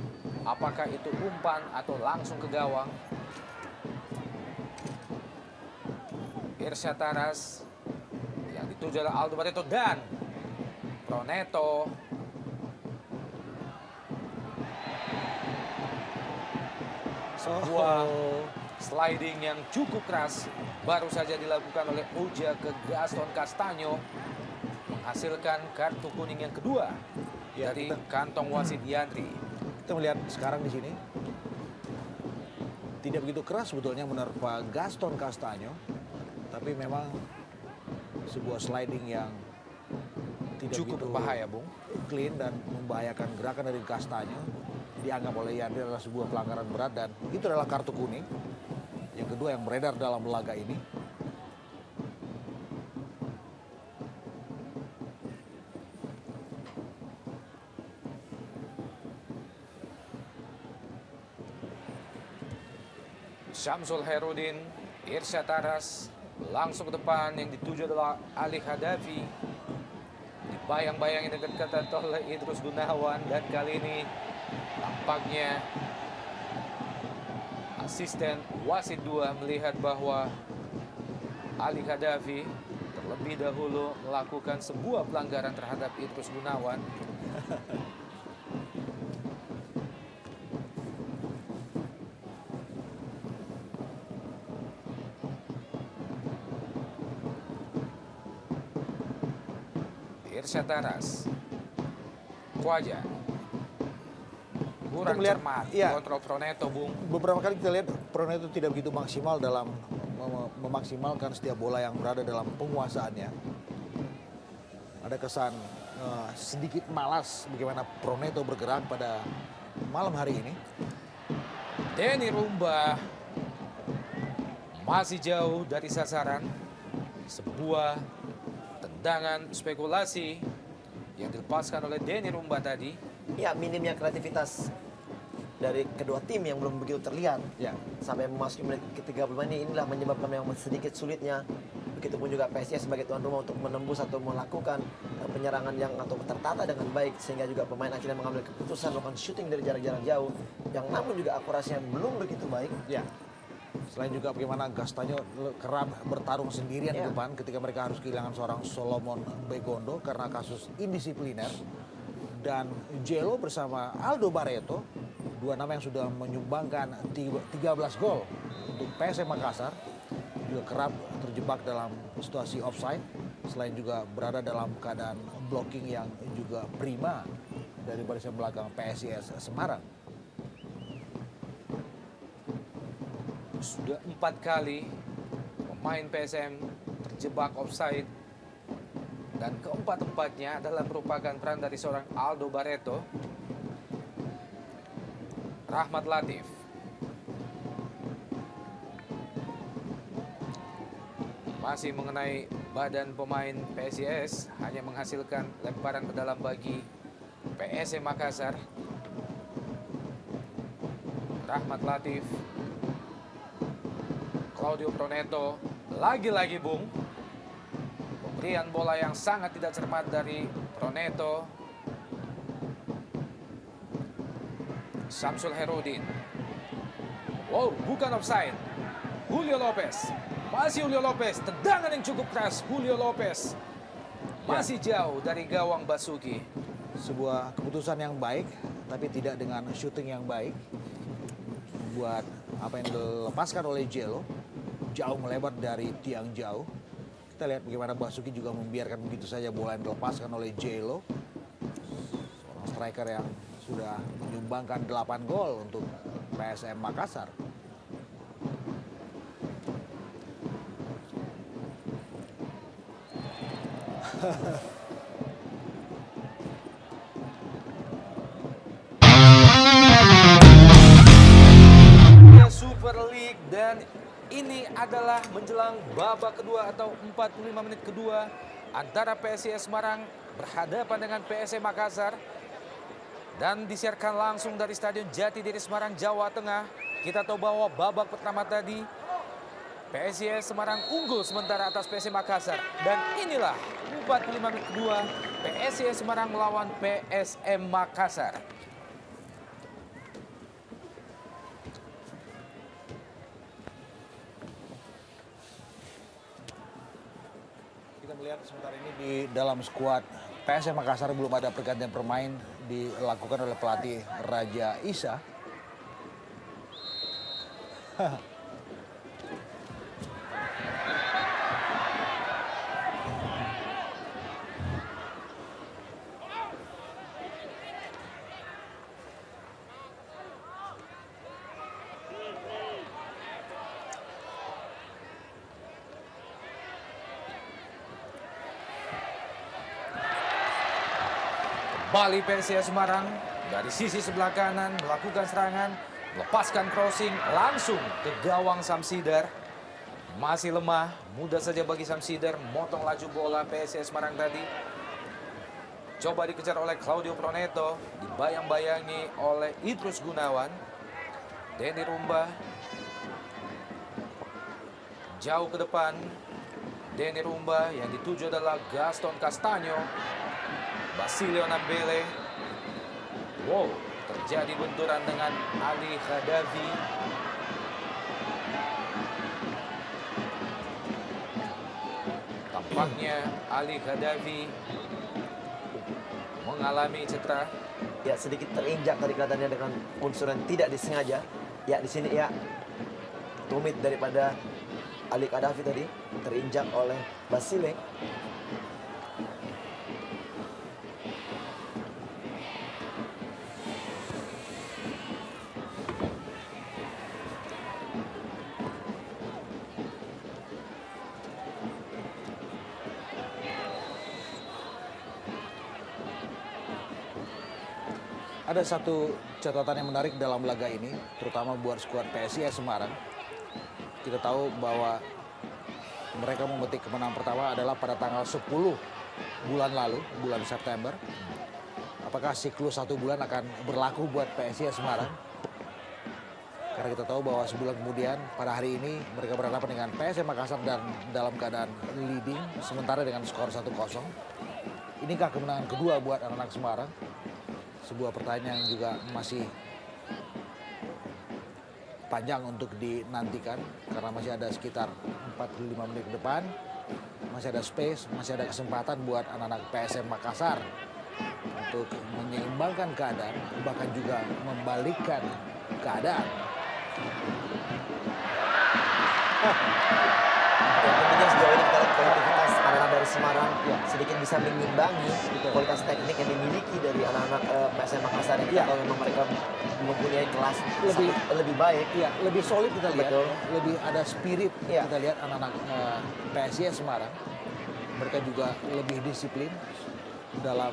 Apakah itu umpan atau langsung ke gawang? Irsyad Taras yang dituju oleh Aldo Barreto dan Proneto. Sebuah sliding yang cukup keras baru saja dilakukan oleh Uja ke Gaston Castanyo, menghasilkan kartu kuning yang kedua Ya, dari kantong wasit Yandri. Kita melihat sekarang di sini tidak begitu keras sebetulnya menerpa Gaston Castanyo, tapi memang sebuah sliding yang tidak Cukup begitu berbahaya, Bung. clean dan membahayakan gerakan dari Castanyo. Dianggap oleh Yandri adalah sebuah pelanggaran berat dan itu adalah kartu kuning yang kedua yang beredar dalam laga ini. Syamsul Herudin, Irsyad Taras, langsung ke depan yang dituju adalah Ali Hadafi. Dibayang-bayang dekat-dekat oleh Idrus Gunawan, dan kali ini tampaknya asisten wasit 2 melihat bahwa Ali Hadafi terlebih dahulu melakukan sebuah pelanggaran terhadap Idrus Gunawan. Irsyad Taras, Kwaja, kurang melihat, cermat iya. kontrol Proneto, Bung. Beberapa kali kita lihat Proneto tidak begitu maksimal dalam memaksimalkan setiap bola yang berada dalam penguasaannya. Ada kesan sedikit malas bagaimana Proneto bergerak pada malam hari ini. Denny Rumba masih jauh dari sasaran. Sebuah tendangan spekulasi yang dilepaskan oleh Denny Rumba tadi. Ya, minimnya kreativitas dari kedua tim yang belum begitu terlihat. Ya. Sampai memasuki menit ke-35 inilah menyebabkan yang sedikit sulitnya. Begitupun juga PSIS sebagai tuan rumah untuk menembus atau melakukan penyerangan yang atau tertata dengan baik, sehingga juga pemain akhirnya mengambil keputusan melakukan shooting dari jarak-jarak jauh yang namun juga akurasinya belum begitu baik. Ya. Selain juga bagaimana Gastanyo kerap bertarung sendirian di Ya. depan ketika mereka harus kehilangan seorang Solomon Begondo karena kasus indisipliner. Dan Jello bersama Aldo Barreto, dua nama yang sudah menyumbangkan 13 gol untuk PSM Makassar, juga kerap terjebak dalam situasi offside, selain juga berada dalam keadaan blocking yang juga prima dari barisan belakang PSIS Semarang. Sudah 4 kali pemain PSM terjebak offside, dan keempat-empatnya adalah merupakan peran dari seorang Aldo Barreto. Rahmat Latif, masih mengenai badan pemain PSIS, hanya menghasilkan lemparan ke dalam bagi PSM Makassar. Rahmat Latif, Claudio Proneto, lagi-lagi Bung, pemberian bola yang sangat tidak cermat dari Proneto. Syamsul Herudin, wow, bukan offside. Julio Lopez, masih Julio Lopez, tendangan yang cukup keras. Julio Lopez masih jauh dari gawang Basuki. Sebuah keputusan yang baik, tapi tidak dengan shooting yang baik. Buat apa yang dilepaskan oleh Jello, jauh melebar dari tiang jauh. Kita lihat bagaimana Basuki juga membiarkan begitu saja bola yang dilepaskan oleh Jello. Seorang striker yang sudah menyumbangkan 8 gol untuk PSM Makassar. Super League, dan ini adalah menjelang babak kedua atau 45 menit kedua antara PSIS Semarang berhadapan dengan PSM Makassar, dan disiarkan langsung dari Stadion Jatidiri Semarang, Jawa Tengah. Kita tahu bahwa babak pertama tadi PSIS Semarang unggul sementara atas PSM Makassar, dan inilah 45 menit kedua PSIS Semarang melawan PSM Makassar. Kita melihat sementara ini di dalam skuad PSM Makassar belum ada pergantian pemain dilakukan oleh pelatih Raja Isa. Kembali PSIS Semarang dari sisi sebelah kanan melakukan serangan, melepaskan crossing langsung ke gawang Samsider. Masih lemah, mudah saja bagi Samsider motong laju bola PSIS Semarang tadi. Coba dikejar oleh Claudio Proneto, dibayang-bayangi oleh Idrus Gunawan. Denny Rumba, Jauh ke depan, Denny Rumba, yang dituju adalah Gaston Castaño. Basilio Nambele. Wow, terjadi benturan dengan Ali Khadafi. Tampaknya Ali Khadafi mengalami cedera. Ya, sedikit terinjak tadi kelihatannya dengan unsur yang tidak disengaja. Ya, di sini ya tumit daripada Ali Khadafi tadi terinjak oleh Basile. Ada satu catatan yang menarik dalam laga ini, terutama buat skuad PSIS Semarang. Kita tahu bahwa mereka memetik kemenangan pertama adalah pada tanggal 10 bulan lalu, bulan September. Apakah siklus 1 bulan akan berlaku buat PSIS Semarang? Karena kita tahu bahwa sebulan kemudian pada hari ini mereka berhadapan dengan PSM Makassar dan dalam keadaan leading sementara dengan skor 1-0. Inikah kemenangan kedua buat anak-anak Semarang? Sebuah pertanyaan yang juga masih panjang untuk dinantikan karena masih ada sekitar 45 menit ke depan, masih ada space, masih ada kesempatan buat anak-anak PSM Makassar untuk menyeimbangkan keadaan, bahkan juga membalikkan keadaan. Yang pentingnya sejauh ini kita lihat kualitas anak-anak dari Semarang sedikit bisa mengimbangi kualitas teknik yang dimiliki dari anak-anak PSM Makassar yang kita tahu memang mereka mempunyai kelas lebih baik. Iya, lebih solid kita lihat, Betul. lebih ada spirit kita lihat anak-anak PSIS Semarang. Mereka juga lebih disiplin dalam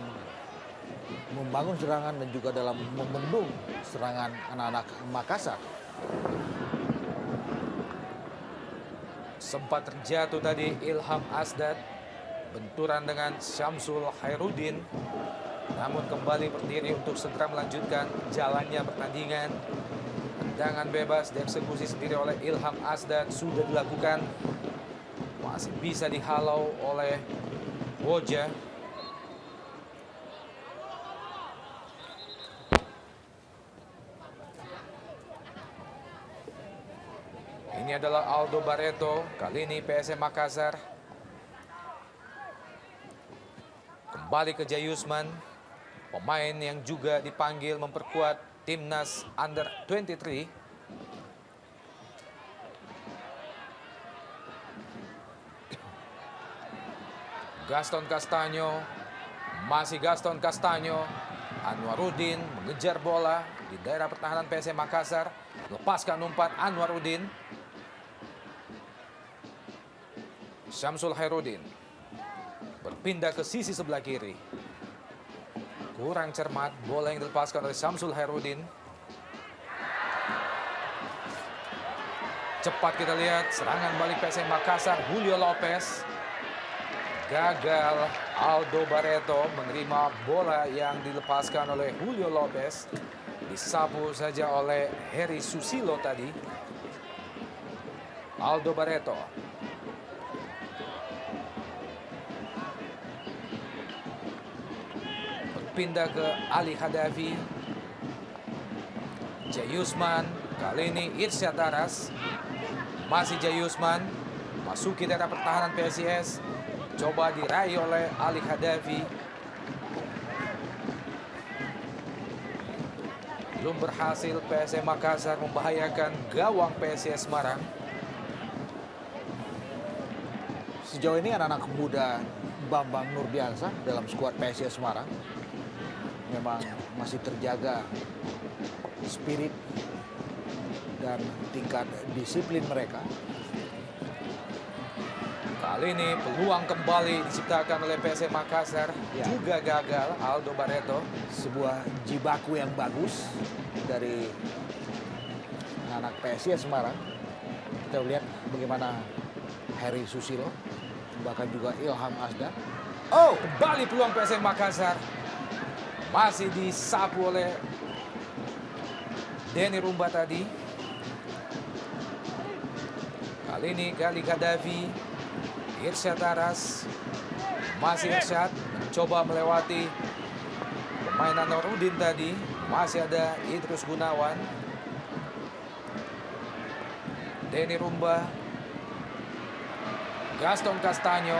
membangun serangan dan juga dalam membendung serangan anak-anak Makassar. Sempat terjatuh tadi Ilham Asdad, benturan dengan Syamsul Khairuddin, namun kembali berdiri untuk segera melanjutkan jalannya pertandingan. Tendangan bebas dieksekusi sendiri oleh Ilham Asdad sudah dilakukan, masih bisa dihalau oleh Woja. Ini adalah Aldo Barreto, kali ini PSM Makassar. Kembali ke Jayusman, pemain yang juga dipanggil memperkuat timnas Under 23. Gaston Castaño, masih Gaston Castaño. Anwaruddin mengejar bola di daerah pertahanan PSM Makassar, lepaskan umpan Anwaruddin. Syamsul Khairuddin berpindah ke sisi sebelah kiri. Kurang cermat bola yang dilepaskan oleh Syamsul Khairuddin. Cepat kita lihat serangan balik PSM Makassar, Julio Lopez. Gagal Aldo Barreto menerima bola yang dilepaskan oleh Julio Lopez. Disapu saja oleh Heri Susilo tadi. Aldo Barreto. Berpindah ke Ali Khadafi. Jayusman, kali ini Irsyad Daras. Masih Jayusman, masuki daerah pertahanan PSIS. Coba diraih oleh Ali Khadafi. Belum berhasil PSM Makassar membahayakan gawang PSIS Semarang. Sejauh ini anak-anak muda Bambang Nurdiansyah dalam skuad PSIS Semarang memang masih terjaga spirit dan tingkat disiplin mereka. Kali ini peluang kembali diciptakan oleh PSM Makassar, juga gagal Aldo Barreto. Sebuah jibaku yang bagus dari anak PSIS Semarang. Kita lihat bagaimana Heri Susilo, bahkan juga Ilham Asdad. Oh, kembali peluang PSM Makassar. Masih disapu oleh Denny Rumba tadi. Kali ini Gali Kadafi, Irsyad Aras, masih Irsyad mencoba melewati pemain Anwarudin tadi. Masih ada Idrus Gunawan, Denny Rumba, Gaston Castanyo,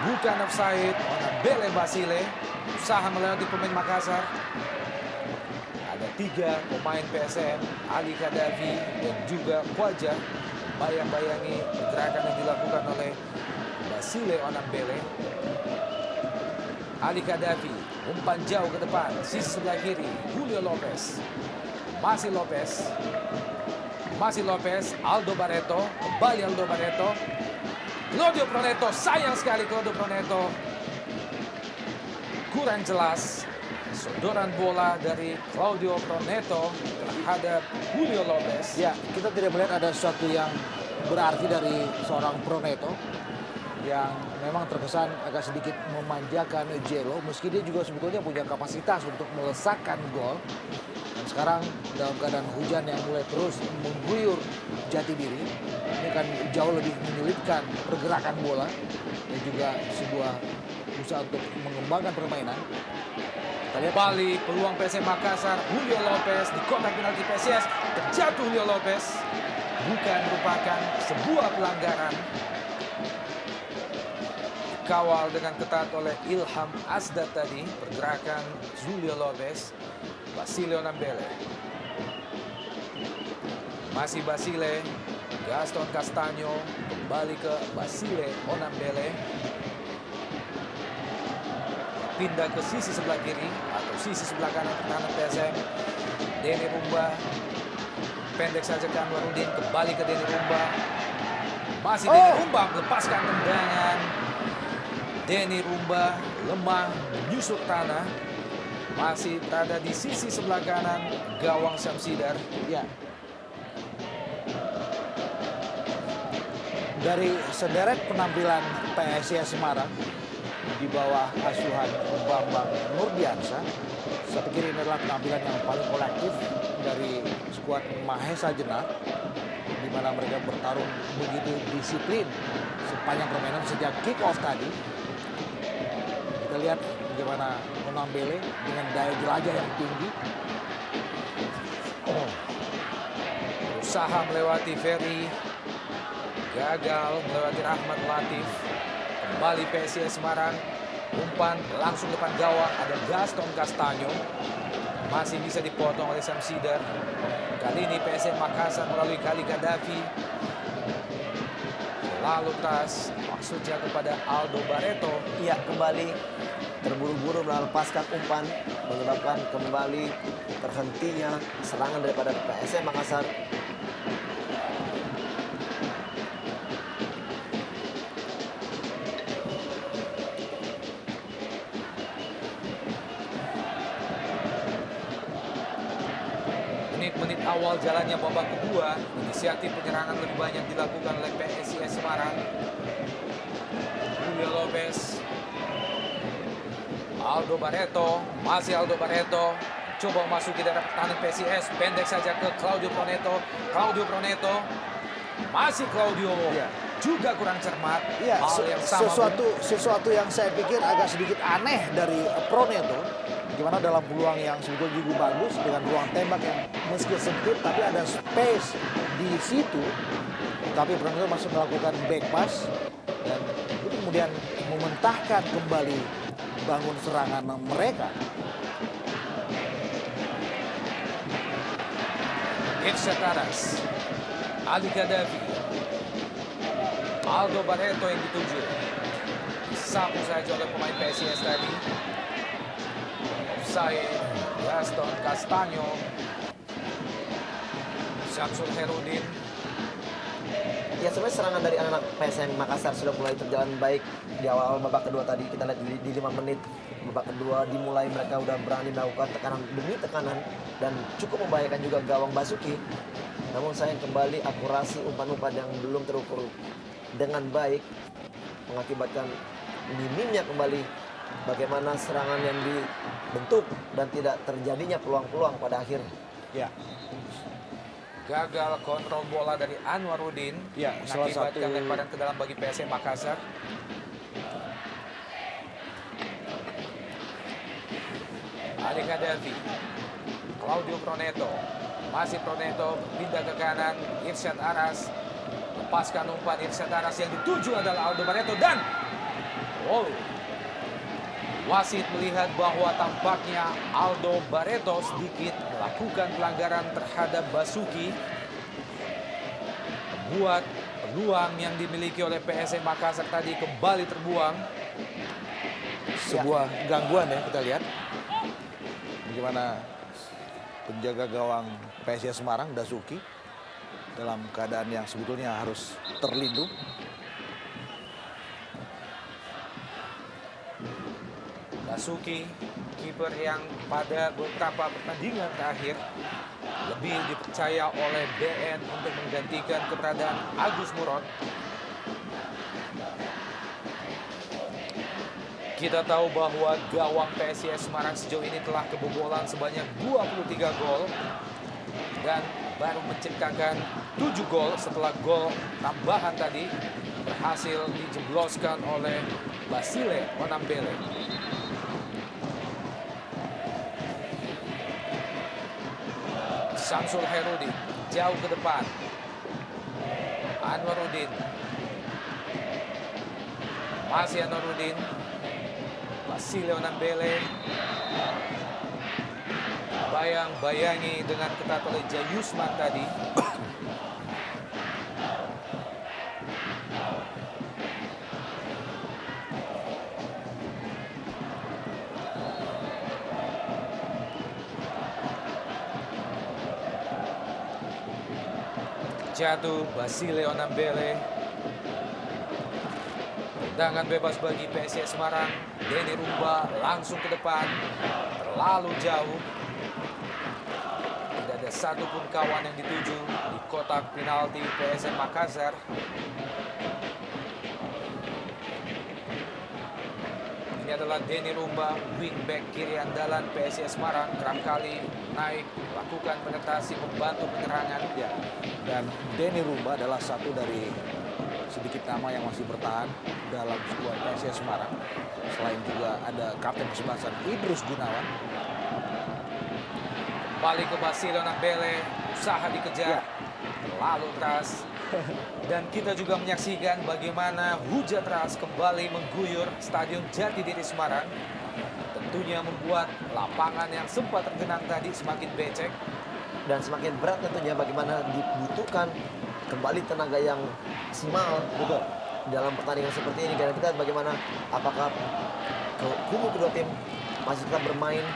bukan offside. Onambele Basile usaha melewati pemain Makassar. Ada 3 pemain PSM, Ali Kadafi dan juga Kwaja, bayang-bayangi pergerakan yang dilakukan oleh Basile Onambele. Ali Kadafi umpan jauh ke depan, sisi sebelah kiri Julio Lopez, masih Lopez, Aldo Barreto, kembali Aldo Barreto, Claudio Proneto, sayang sekali Claudio Proneto, kurang jelas sodoran bola dari Claudio Proneto terhadap Julio Lopez. Ya, kita tidak melihat ada sesuatu yang berarti dari seorang Proneto yang memang terkesan agak sedikit memanjakan Jello, meski dia juga sebetulnya punya kapasitas untuk melesakkan gol. Dan sekarang dalam keadaan hujan yang mulai terus mengguyur Jatidiri, ini akan jauh lebih menyulitkan pergerakan bola dan juga sebuah usaha untuk mengembangkan permainan. Kita lihat Kembali peluang PSM Makassar, Julio Lopez di kotak penalti PSIS, terjatuh Julio Lopez, bukan merupakan sebuah pelanggaran. Kawal dengan ketat oleh Ilham Asdat tadi, pergerakan Julio Lopez. Basile Onambele, masih Basile, Gaston Castanyo, kembali ke Basile Onambele, pindah ke sisi sebelah kiri atau sisi sebelah kanan pertahanan PSM. Denny Rumba, pendek saja ke Anwarudin, kembali ke Denny Rumba, masih Denny Rumba melepaskan tendangan. Denny Rumba lemah menyusuk tanah, masih berada di sisi sebelah kanan gawang Syamsidar. ya. Dari sederet penampilan PSIS Semarang di bawah asuhan Bambang Nurdiansyah, saya pikir ini adalah penampilan yang paling kolektif dari skuad Mahesa Jenar, di mana mereka bertarung begitu disiplin sepanjang permainan sejak kick off tadi. Kita lihat bagaimana Onambele dengan daya jelajah yang tinggi. Usaha melewati Ferry, gagal melewati Rahmat Latif. Kembali PSIS Semarang, umpan langsung depan gawang, ada Gaston Castanyo, masih bisa dipotong oleh Syamsidar. Kali ini PSM Makassar melalui Gali Kadafi, lalu tas maksudnya kepada Aldo Barreto. Iya, kembali terburu-buru melepaskan umpan, menyebabkan kembali terhentinya serangan daripada PSM Makassar. Menit-menit awal jalannya babak kedua, inisiatif penyerangan lebih banyak dilakukan oleh PSIS Semarang. Julio Lopez, Aldo Barreto, masih Aldo Barreto, coba masuki daerah pertahanan PSIS, pendek saja ke Claudio Proneto, masih Claudio, Iya. juga kurang cermat. Iya, Hal yang sama sesuatu yang saya pikir agak sedikit aneh dari Proneto, gimana dalam peluang yang sebetulnya juga bagus dengan ruang tembak yang meski sempit tapi ada space di situ, tapi Proneto masih melakukan back pass dan itu kemudian mementahkan kembali bangun serangan mereka. Irsyad Aras, Ali Kadafi, Aldo Barreto yang dituju. Disapu saja oleh pemain PSIS tadi. Said, Gaston Castanyo, Syamsul Herudin. Ya, sebenarnya serangan dari anak-anak PSM Makassar sudah mulai berjalan baik di awal-awal babak kedua tadi. Kita lihat di 5 menit babak kedua dimulai, mereka udah berani melakukan tekanan demi tekanan dan cukup membahayakan juga gawang Basuki. Namun sayang kembali akurasi umpan-umpan yang belum terukur dengan baik mengakibatkan minimnya kembali bagaimana serangan yang dibentuk dan tidak terjadinya peluang-peluang pada akhirnya. Ya. Gagal kontrol bola dari Anwarudin. Ya, salah mengakibatkan satu- lemparan ke dalam bagi PSM Makassar. Ali Khadafi, Claudio Proneto, masih Proneto pindah ke kanan, Irsyad Aras, lepaskan umpan Irsyad Aras yang dituju adalah Aldo Barreto dan wasit melihat bahwa tampaknya Aldo Barreto sedikit melakukan pelanggaran terhadap Basuki, membuat peluang yang dimiliki oleh PSM Makassar tadi kembali terbuang. Sebuah gangguan ya, kita lihat bagaimana penjaga gawang PSIS Semarang, Dasuki, dalam keadaan yang sebetulnya harus terlindung. Basuki, kiper yang pada beberapa pertandingan terakhir lebih dipercaya oleh BN untuk menggantikan keberadaan Agus Murad. Kita tahu bahwa gawang PSIS Semarang sejauh ini telah kebobolan sebanyak 23 gol dan baru menciptakan 7 gol setelah gol tambahan tadi berhasil dijebloskan oleh Basile Onambele. Samsul Herudin jauh ke depan. Anwarudin. Masih Anwarudin. Basile Onambele. Bayang-bayangi dengan ketat oleh Jayusman tadi. Jatuh Basile Onambele. Tendangan bebas bagi PSIS Semarang. Denny Rumba langsung ke depan. Terlalu jauh. Tidak ada satupun kawan yang dituju di kotak penalti PSM Makassar. Ini adalah Denny Rumba, wingback kiri andalan PSIS Semarang. Kerap kali naik, lakukan penetrasi, membantu penyerangan. Ya. Dan Denny Rumba adalah satu dari sedikit nama yang masih bertahan dalam skuad PSIS Semarang. Selain juga ada kapten kesebelasan Idrus Gunawan. Balik ke Basile Onambele, usaha dikejar, Ya. terlalu keras. Dan kita juga menyaksikan bagaimana hujan deras kembali mengguyur Stadion Jatidiri Semarang. Tentunya membuat lapangan yang sempat tergenang tadi semakin becek. Dan semakin berat tentunya bagaimana dibutuhkan kembali tenaga yang maksimal Betul. dalam pertandingan seperti ini. Karena kita lihat bagaimana apakah kubu kedua tim masih tetap bermain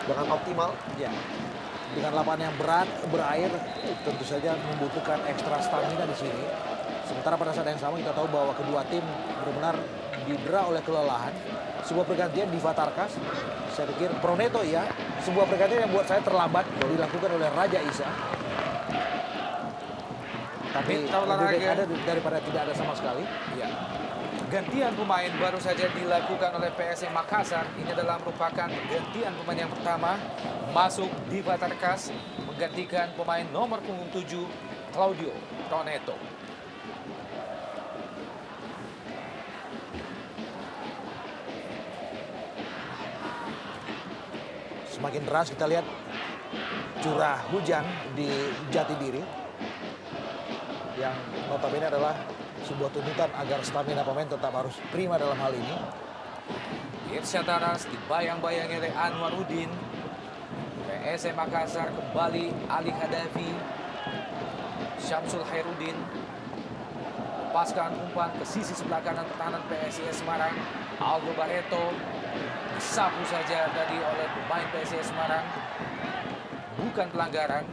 dengan optimal. Ya. Dengan lapangan yang berat, berair, tentu saja membutuhkan ekstra stamina di sini. Sementara pada saat yang sama kita tahu bahwa kedua tim benar-benar didera oleh kelelahan. Sebuah pergantian di Fatarkas, saya pikir Proneto ya, sebuah pergantian yang buat saya terlambat dilakukan oleh Raja Isa. Tapi Mitra lebih baik olahraga. ada daripada tidak ada sama sekali. Ya. Gantian pemain baru saja dilakukan oleh PSM Makassar. Ini adalah merupakan gantian pemain yang pertama masuk di Batarkas menggantikan pemain nomor punggung 7 Claudio Proneto. Semakin deras kita lihat curah hujan di Jatidiri yang notabene adalah sebuah tuntutan agar stamina pemain tetap harus prima dalam hal ini. Irsyad Aras dibayang-bayangi oleh Anwarudin. PSM Makassar kembali Ali Khadafi. Syamsul Hairudin. Lepaskan umpan ke sisi sebelah kanan pertahanan PSIS Semarang. Aldo Barreto disapu saja tadi oleh pemain PSIS Semarang. Bukan pelanggaran.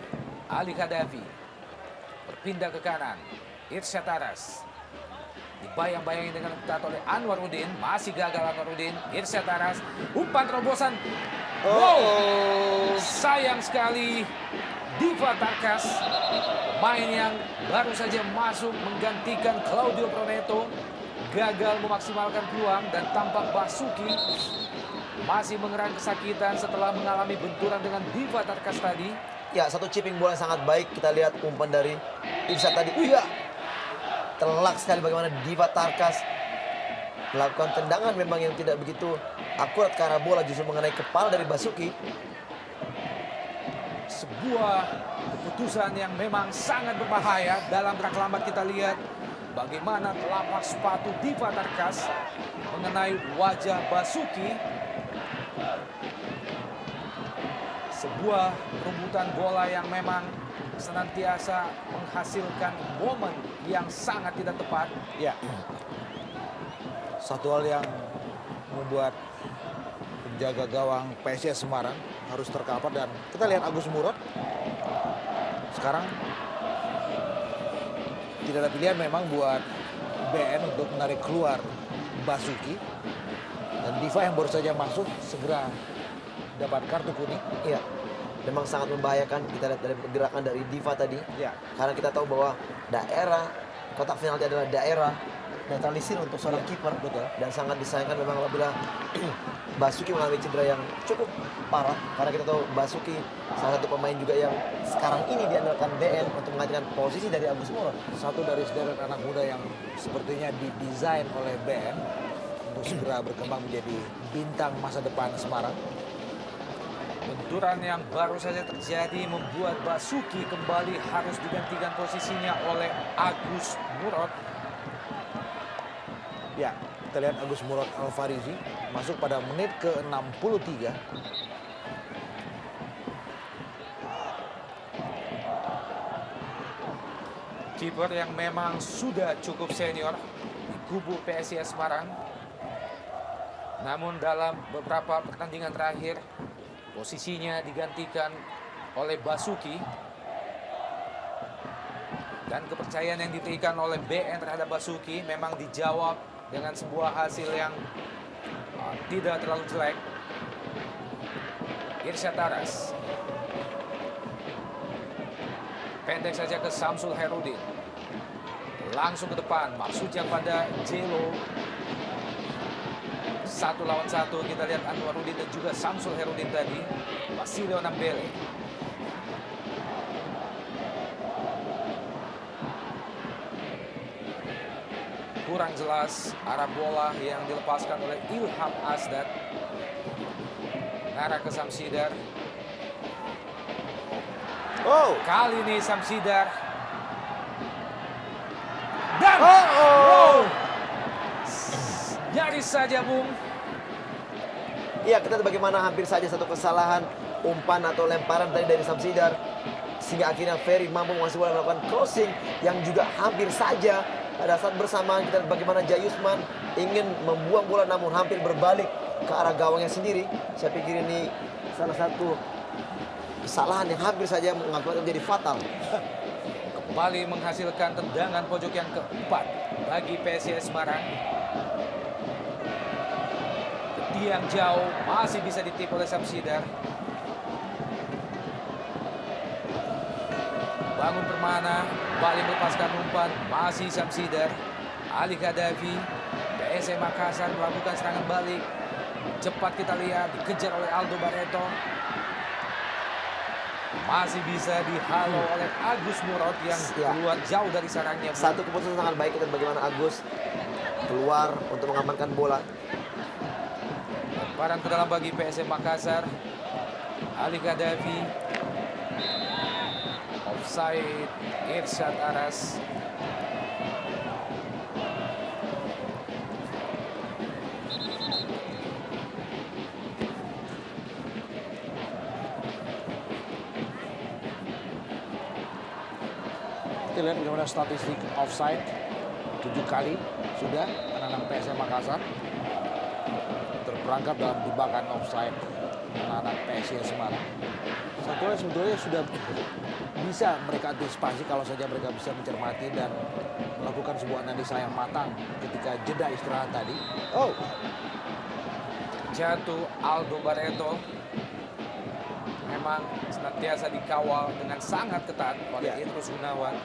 Ali Khadafi berpindah ke kanan. Irsyad Aras dibayang-bayangi dengan ketat oleh Anwarudin. Masih gagal Anwarudin. Irsyad Aras, umpan terobosan. Wow, sayang sekali Diva Tarkas, pemain yang baru saja masuk menggantikan Claudio Proneto, gagal memaksimalkan peluang dan tampak Basuki masih mengerang kesakitan setelah mengalami benturan dengan Diva Tarkas tadi. Ya, satu chipping bola yang sangat baik. Kita lihat umpan dari Irsyad tadi. Iya. Telak sekali bagaimana Diva Tarkas melakukan tendangan memang yang tidak begitu akurat ke arah bola, justru mengenai kepala dari Basuki. Sebuah keputusan yang memang sangat berbahaya. Dalam gerak lambat kita lihat bagaimana telapak sepatu Diva Tarkas mengenai wajah Basuki. Sebuah perebutan bola yang memang senantiasa menghasilkan momen yang sangat tidak tepat. Ya. Satu hal yang membuat penjaga gawang PSIS Semarang harus terkapar, dan kita lihat Agus Murad sekarang tidak ada pilihan memang buat BN untuk menarik keluar Basuki, dan Diva yang baru saja masuk segera dapat kartu kuning. Iya. Memang sangat membahayakan. Kita lihat dari pergerakan dari Diva tadi. Ya. Karena kita tahu bahwa daerah kotak penalti adalah daerah netralisir untuk seorang kiper. Betul. Dan sangat disayangkan memang apabila Basuki mengalami cedera yang cukup parah. Karena kita tahu Basuki salah satu pemain juga yang sekarang ini diandalkan BN untuk menggantikan posisi dari Agus Murad. Satu dari sederet anak muda yang sepertinya didesain oleh BN untuk segera berkembang menjadi bintang masa depan Semarang. Benturan yang baru saja terjadi membuat Basuki kembali harus digantikan posisinya oleh Agus Murad. Ya, kita lihat Agus Murad Alfarizi masuk pada menit ke-63. Kiper yang memang sudah cukup senior di kubu PSIS Semarang. Namun dalam beberapa pertandingan terakhir posisinya digantikan oleh Basuki. Dan kepercayaan yang diberikan oleh BN terhadap Basuki memang dijawab dengan sebuah hasil yang tidak terlalu jelek. Irsyad Aras. Pendek saja ke Samsul Herudin. Langsung ke depan, maksudnya pada Jelo. 1 lawan 1, kita lihat Anwarudin dan juga Samsul Herudin tadi. Basilio Nambele. Kurang jelas arah bola yang dilepaskan oleh Ilham Asdad. Ngarah ke Samsidar. Oh, Kali ini Samsidar. Dan oh. nyaris saja, Bung. Iya, kita lihat bagaimana hampir saja satu kesalahan umpan atau lemparan tadi dari Samsidar, sehingga akhirnya Ferry mampu menguasai bola melakukan crossing yang juga hampir saja pada saat bersamaan kita lihat bagaimana Jayusman ingin membuang bola namun hampir berbalik ke arah gawangnya sendiri. Saya pikir ini salah satu kesalahan yang hampir saja mengakibatkan menjadi fatal. Kembali menghasilkan tendangan pojok yang keempat bagi PSIS Semarang. Tiang jauh masih bisa ditip oleh Samsidar. Bangun Permana kembali melepaskan umpan, masih Samsidar. Ali Gaddafi, PSM Makassar melakukan serangan balik. Cepat kita lihat dikejar oleh Aldo Barreto. Masih bisa dihalau oleh Agus Murad yang keluar jauh dari sarangnya. Satu keputusan sangat baik kita bagaimana Agus keluar untuk mengamankan bola. Lemparan ke dalam bagi PSM Makassar. Ali Gaddafi. Offside Irsyad Aras. Kita lihat bagaimana statistik offside 7 kali sudah anak-anak PSM Makassar terperangkap dalam jebakan offside anak-anak PSIS Semarang. Satu hal sebetulnya sudah bisa mereka antisipasi kalau saja mereka bisa mencermati dan melakukan sebuah analisa yang matang ketika jeda istirahat tadi. Oh, Jatuh Aldo Barreto. Memang senantiasa dikawal dengan sangat ketat oleh Idrus Gunawan.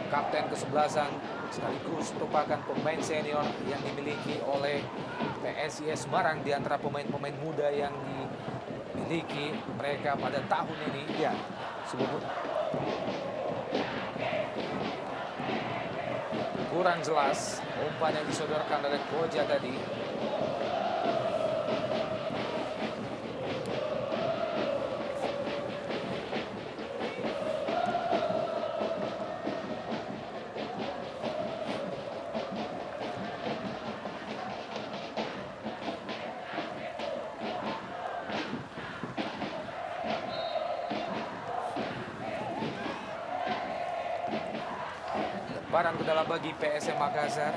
Kapten kesebelasan sekaligus merupakan pemain senior yang dimiliki oleh PSIS Semarang di antara pemain-pemain muda yang dimiliki miliki mereka pada tahun ini. Ya, sebelum Kurang jelas umpan yang disodorkan oleh Koja tadi. Lemparan ke dalam bagi PSM Makassar.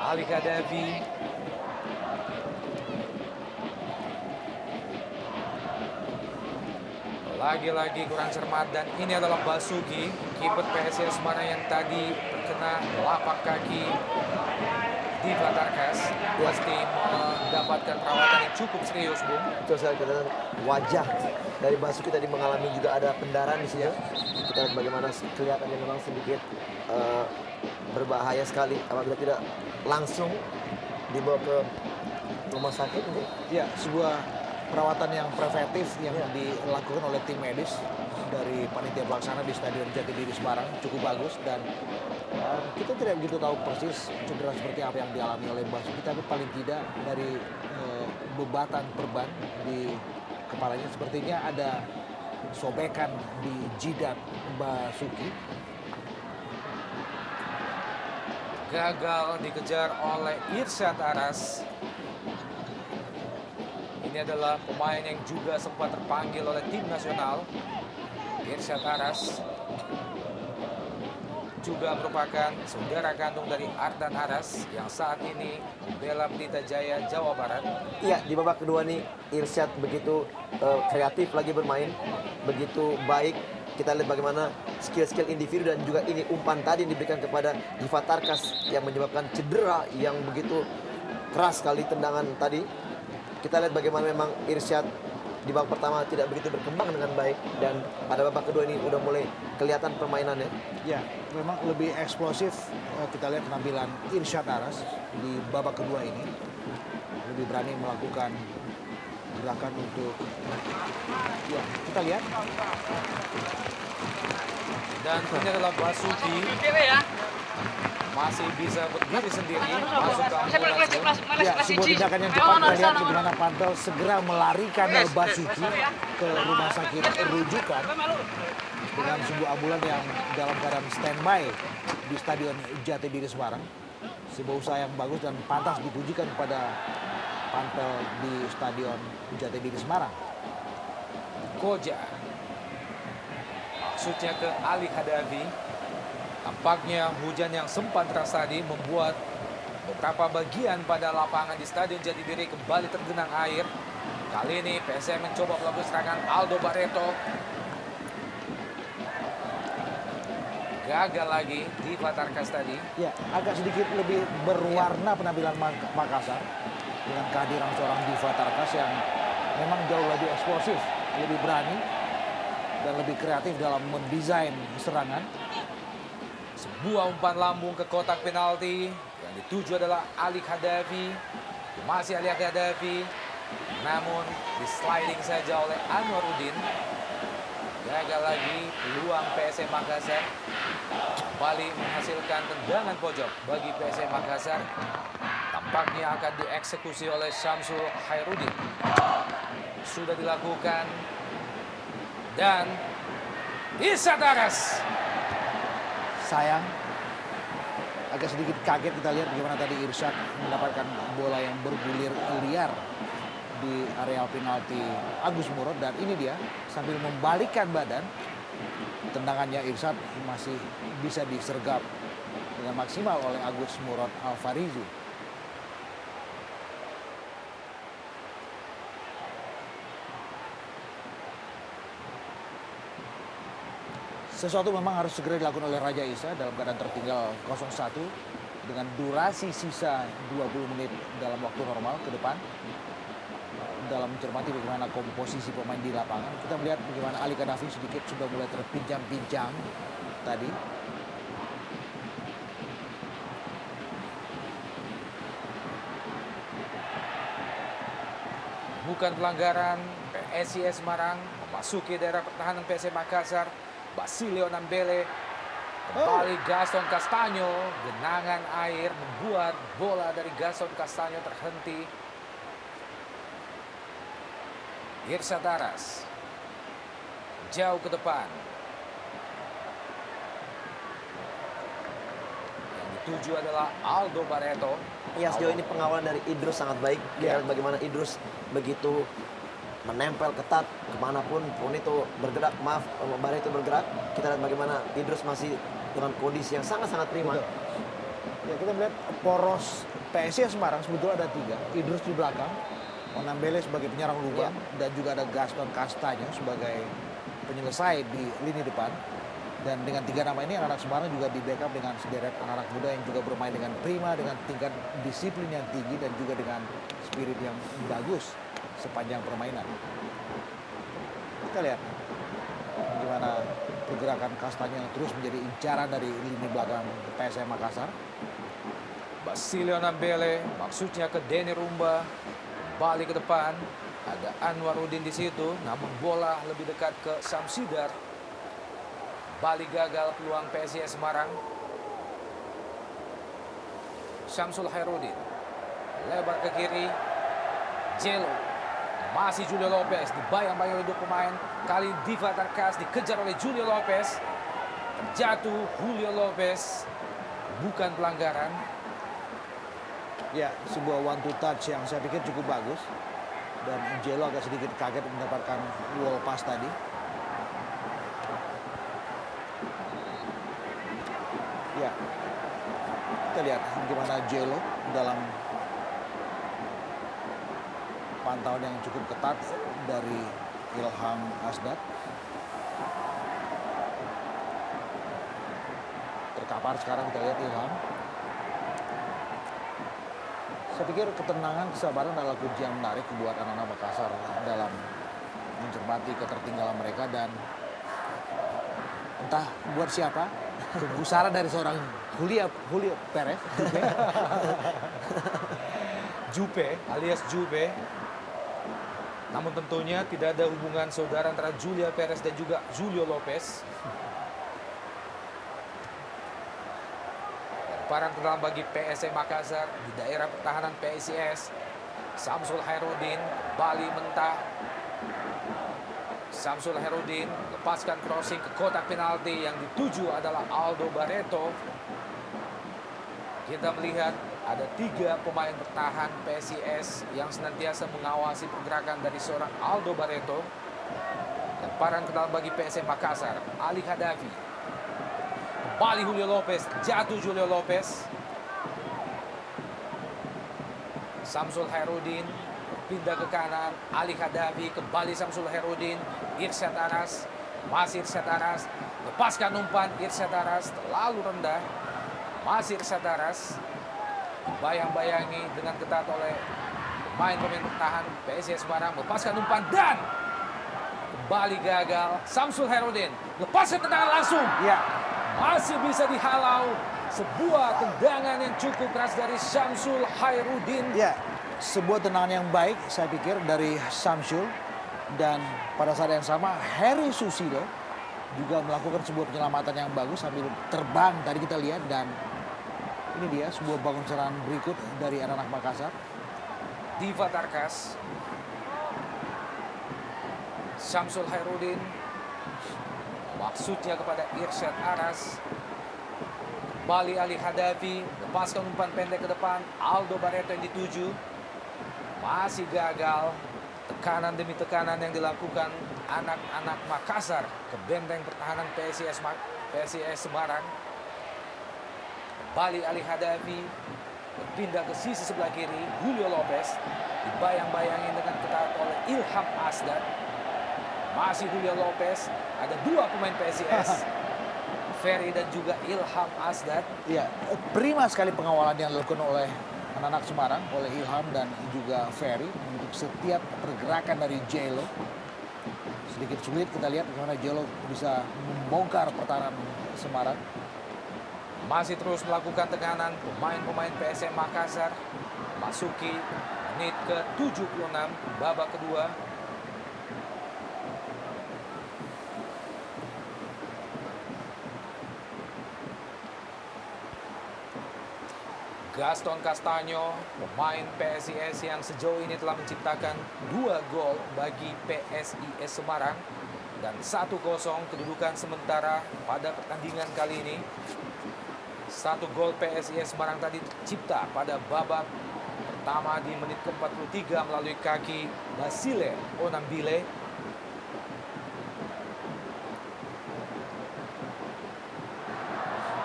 Ali Khadafi. Lagi-lagi kurang cermat dan ini adalah Basuki, kiper PSIS Semarang yang tadi terkena lapak kaki di Batarkas. Pasti mendapatkan perawatan yang cukup serius, Bung. Betul sekali, karena wajah dari Basuki tadi mengalami juga ada pendarahan di sini. Kita lihat bagaimana kelihatannya memang sedikit berbahaya sekali apabila tidak langsung dibawa ke rumah sakit. ya sebuah perawatan yang preventif yang dilakukan oleh tim medis dari panitia pelaksana di Stadion Jatidiri Semarang cukup bagus, dan kita tidak begitu tahu persis cedera seperti apa yang dialami oleh Basuki, tapi paling tidak dari bebatan perban di kepalanya sepertinya ada sobekan di jidat Basuki. Gagal dikejar oleh Irsyad Aras. Ini adalah pemain yang juga sempat terpanggil oleh tim nasional. Irsyad Aras juga merupakan saudara kandung dari Ardan Aras yang saat ini membela Pelita Jaya, Jawa Barat. Iya, di babak kedua nih Irsyad begitu kreatif lagi bermain, begitu baik. Kita lihat bagaimana skill-skill individu dan juga ini umpan tadi yang diberikan kepada Diva Tarkas yang menyebabkan cedera yang begitu keras sekali tendangan tadi. Kita lihat bagaimana memang Irsyad di babak pertama tidak begitu berkembang dengan baik, dan pada babak kedua ini udah mulai kelihatan permainannya. Ya, memang lebih eksplosif. Kita lihat penampilan Irsyad Aras di babak kedua ini. Lebih berani melakukan gerakan untuk... Ya, kita lihat. Dan ini adalah Basuki. Masih bisa berdiri sendiri, masuk ke ambulans. Ya, sebuah tindakan yang cepat. Kita lihat bagaimana Pantel segera melarikan Basuki ke rumah sakit rujukan dengan sebuah ambulan yang dalam keadaan standby di Stadion Jatidiri Semarang. Sebuah usaha yang bagus dan pantas dipujikan kepada Pantel di Stadion Jatidiri Semarang. Koja. Maksudnya ke Ali Khadafi. Tampaknya hujan yang sempat deras tadi membuat beberapa bagian pada lapangan di Stadion Jatidiri kembali tergenang air. Kali ini PSM mencoba melakukan serangan. Aldo Barreto gagal lagi di Batarkas tadi. Ya, agak sedikit lebih berwarna penampilan Makassar dengan kehadiran seorang Diva Tarkas yang memang jauh lebih eksplosif, lebih berani, dan lebih kreatif dalam mendesain serangan. Sebuah umpan lambung ke kotak penalti yang dituju adalah Ali Khadafi. Masih Ali Khadafi, namun di sliding saja oleh Anwaruddin. Gagal lagi peluang PSM Makassar. Kembali menghasilkan tendangan pojok bagi PSM Makassar. Tampaknya akan dieksekusi oleh Syamsul Khairuddin. Sudah dilakukan. Dan Irsyad Aras. Sayang, agak sedikit kaget kita lihat bagaimana tadi Irsyad mendapatkan bola yang bergulir liar di areal penalti Agus Murad, dan ini dia sambil membalikkan badan, tendangannya Irsyad masih bisa disergap dengan maksimal oleh Agus Murad Alfarizi. Sesuatu memang harus segera dilakukan oleh Raja Isa dalam keadaan tertinggal 0-1 dengan durasi sisa 20 menit dalam waktu normal ke depan. Dalam mencermati bagaimana komposisi pemain di lapangan, kita melihat bagaimana Ali Khadafi sedikit sudah mulai terpinjam-pinjam tadi. bukan pelanggaran. PSIS Semarang memasuki daerah pertahanan PSM Makassar. Basilio Nambele, kembali Gaston Castanyo. Genangan air membuat bola dari Gaston Castanyo terhenti. Irsyad Aras jauh ke depan. Yang dituju adalah Aldo Barreto. Ya, sejauh ini pengawalan dari Idrus sangat baik. Kita lihat bagaimana Idrus begitu menempel ketat kemanapun pun itu bergerak. Maaf, Barreto bergerak. Kita lihat bagaimana Idrus masih dengan kondisi yang sangat-sangat prima. Betul. Ya, kita melihat poros PSIS Semarang sebetulnya ada 3. Idrus di belakang, Onambele sebagai penyerang lubang, dan juga ada Gaston Castanyo sebagai penyelesai di lini depan. Dan dengan 3 nama ini anak-anak Semarang juga di backup dengan sederet anak-anak muda yang juga bermain dengan prima, dengan tingkat disiplin yang tinggi dan juga dengan spirit yang bagus sepanjang permainan. Kita lihat bagaimana pergerakan Castanyo yang terus menjadi incaran dari lini belakang PSM Makassar. Basilio Nambele maksudnya ke Denny Rumba, balik ke depan. Ada Anwarudin di situ, namun bola lebih dekat ke Samsidar. Balik gagal peluang PSIS Semarang. Syamsul Hairudin lebar ke kiri. Jelo, masih Julio Lopez, dibayang-bayang oleh 2 pemain. Kali Diva Tarkas dikejar oleh Julio Lopez. Terjatuh Julio Lopez, bukan pelanggaran. Ya, sebuah one to touch yang saya pikir cukup bagus. Dan Angelo agak sedikit kaget mendapatkan wall pass tadi. Ya, kita lihat bagaimana Angelo dalam pantauan yang cukup ketat dari Ilham Asdad. Terkapar sekarang, kita lihat Ilham. Saya pikir ketenangan, kesabaran adalah kunci yang menarik buat anak-anak Makassar dalam mencermati ketertinggalan mereka, dan entah buat siapa kegusaran dari seorang Julio Perez, Jupe alias Jupe. Namun tentunya tidak ada hubungan saudara antara Julia Perez dan juga Julio Lopez. Lemparan ke dalam bagi PSM Makassar di daerah pertahanan PSIS. Samsul Hairudin kembali mentah. Samsul Hairudin lepaskan crossing ke kotak penalti, yang dituju adalah Aldo Barreto. Kita melihat ada 3 pemain bertahan PSIS yang senantiasa mengawasi pergerakan dari seorang Aldo Barreto. Lemparan ke dalam bagi PSM Makassar. Ali Hadafi. Kembali Julio Lopez, jatuh Julio Lopez. Samsul Hairudin pindah ke kanan. Ali Hadafi, kembali Samsul Hairudin. Irsyad Aras, masih Irsyad Aras. Lepaskan umpan Irsyad Aras, terlalu rendah. Masih Irsyad Aras. Bayang-bayangi dengan ketat oleh pemain-pemain bertahan PSIS Semarang. Lepaskan umpan dan kembali gagal. Samsul Hairudin lepaskan tendangan langsung. ya, Masih bisa dihalau. Sebuah tendangan yang cukup keras dari Syamsul Hairudin. ya, sebuah tendangan yang baik saya pikir dari Samsul, dan pada saat yang sama Heri Susilo juga melakukan sebuah penyelamatan yang bagus sambil terbang tadi kita lihat, dan ini dia sebuah bangun serangan berikut dari anak-anak Makassar. Diva Tarkas. Syamsul Hairudin. Maksudnya kepada Irsyad Aras. Kembali Ali Hadafi. Lepaskan umpan pendek ke depan. Aldo Barreto yang dituju. Masih gagal. Tekanan demi tekanan yang dilakukan anak-anak Makassar ke benteng pertahanan PSIS Semarang. Kembali Ali Hadafi. Berpindah ke sisi sebelah kiri. Julio Lopez. Dibayang-bayangin dengan ketat oleh Ilham Asdad. Masih Julio Lopez. Ada 2 pemain PSIS. Ferry dan juga Ilham Asdad. Ya, prima sekali pengawalan yang dilakukan oleh anak-anak Semarang, oleh Ilham dan juga Ferry untuk setiap pergerakan dari Jelo. Sedikit sulit kita lihat bagaimana Jelo bisa membongkar pertahanan Semarang. Masih terus melakukan tekanan pemain-pemain PSM Makassar. Masuki Menit ke-76 babak kedua. Gaston Castaño, pemain PSIS yang sejauh ini telah menciptakan 2 gol bagi PSIS Semarang dan 1-0 kedudukan sementara pada pertandingan kali ini. 1 gol PSIS Semarang tadi tercipta pada babak pertama di menit ke-43 melalui kaki Basile Onambile.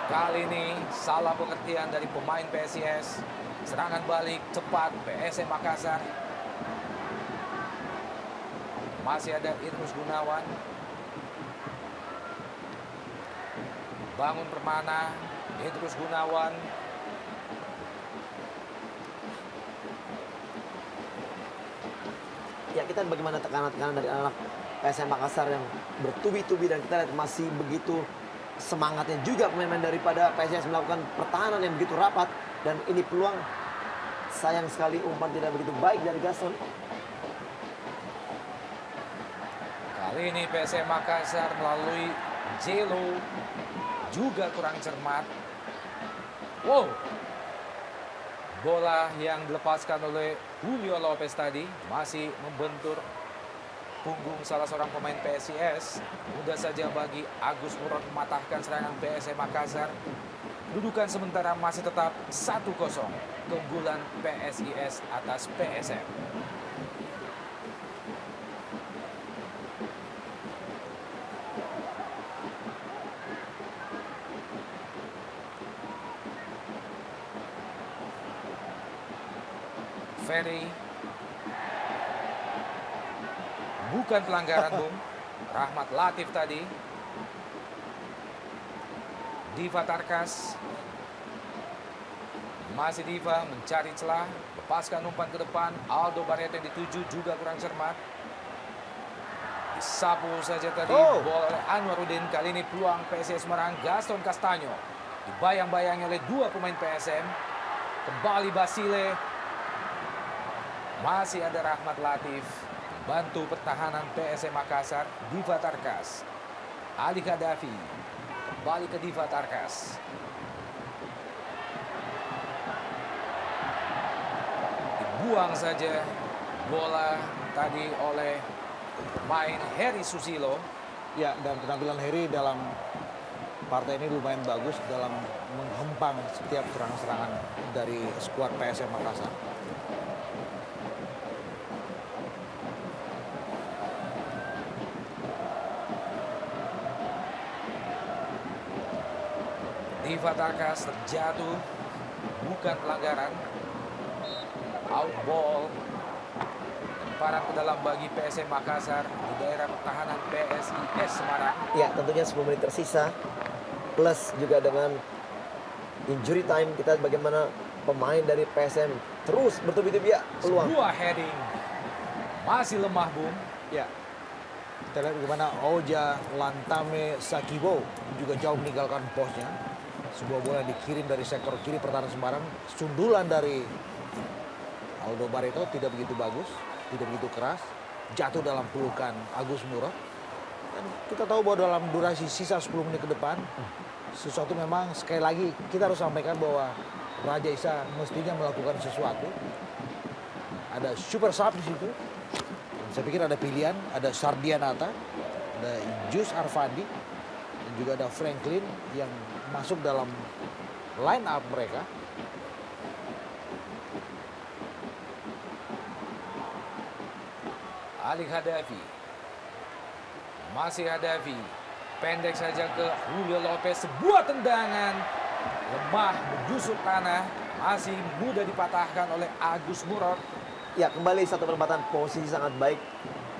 Kali ini salah pengertian dari pemain PSIS. Serangan balik cepat PSM Makassar. Masih ada Idrus Gunawan. Bangun Permana, Idrus Gunawan. Ya, kita lihat bagaimana tekanan-tekanan dari anak PSM Makassar yang bertubi-tubi, dan kita lihat masih begitu semangatnya juga pemain-pemain daripada PSIS melakukan pertahanan yang begitu rapat, dan ini peluang. Sayang sekali umpan tidak begitu baik dari Gaston. Kali ini PSM Makassar melalui Jelo juga kurang cermat. Wow. Bola yang dilepaskan oleh Julio Lopez tadi masih membentur punggung salah seorang pemain PSIS. Mudah saja bagi Agus Murad mematahkan serangan PSM Makassar. Kedudukan sementara masih tetap 1-0. Keunggulan PSIS atas PSM. Ferry. Bukan pelanggaran, Bung. Rahmat Latif tadi. Diva Tarkas. Masih Diva mencari celah. Lepaskan umpan ke depan. Aldo Barreto yang dituju juga kurang cermat. Disapu saja tadi bola oleh Anwaruddin. Kali ini peluang PSIS Semarang. Gaston Castaño dibayang-bayangi oleh 2 pemain PSM. Kembali Basile. Masih ada Rahmat Latif. Bantu pertahanan PSM Makassar, Diva Tarkas. Ali Khadafi. Kembali ke Diva Tarkas. Dibuang saja bola tadi oleh pemain Heri Susilo. Ya, dan penampilan Heri dalam partai ini lumayan bagus dalam menghempang setiap serangan-serangan dari skuad PSM Makassar. Diva Tarkas terjatuh, bukan pelanggaran. Out ball. Lemparan ke dalam bagi PSM Makassar di daerah pertahanan PSIS Semarang. Ya, tentunya 10 menit tersisa. Plus juga dengan injury time, kita lihat bagaimana pemain dari PSM terus bertubi-tubi ya peluang. Sebuah heading. Masih lemah, Bung. Ya, kita lihat bagaimana Oja Lantame Sakibo juga jauh meninggalkan posnya. Sebuah bola yang dikirim dari sektor kiri pertahanan Semarang. Sundulan dari Aldo Barreto tidak begitu bagus, tidak begitu keras. Jatuh dalam pelukan Agus Murad. Dan kita tahu bahwa dalam durasi sisa 10 menit ke depan, sesuatu memang sekali lagi kita harus sampaikan bahwa Raja Isa mestinya melakukan sesuatu. Ada super sub di situ. Saya pikir ada pilihan, ada Sardianata, ada Jus Arfandi, dan juga ada Franklin yang masuk dalam line up mereka. Ali Khadafi. Masih Khadafi. Pendek saja ke Julio Lopez. Sebuah tendangan lemah menjusuk tanah. Masih mudah dipatahkan oleh Agus Murad. Ya, kembali satu perempatan posisi sangat baik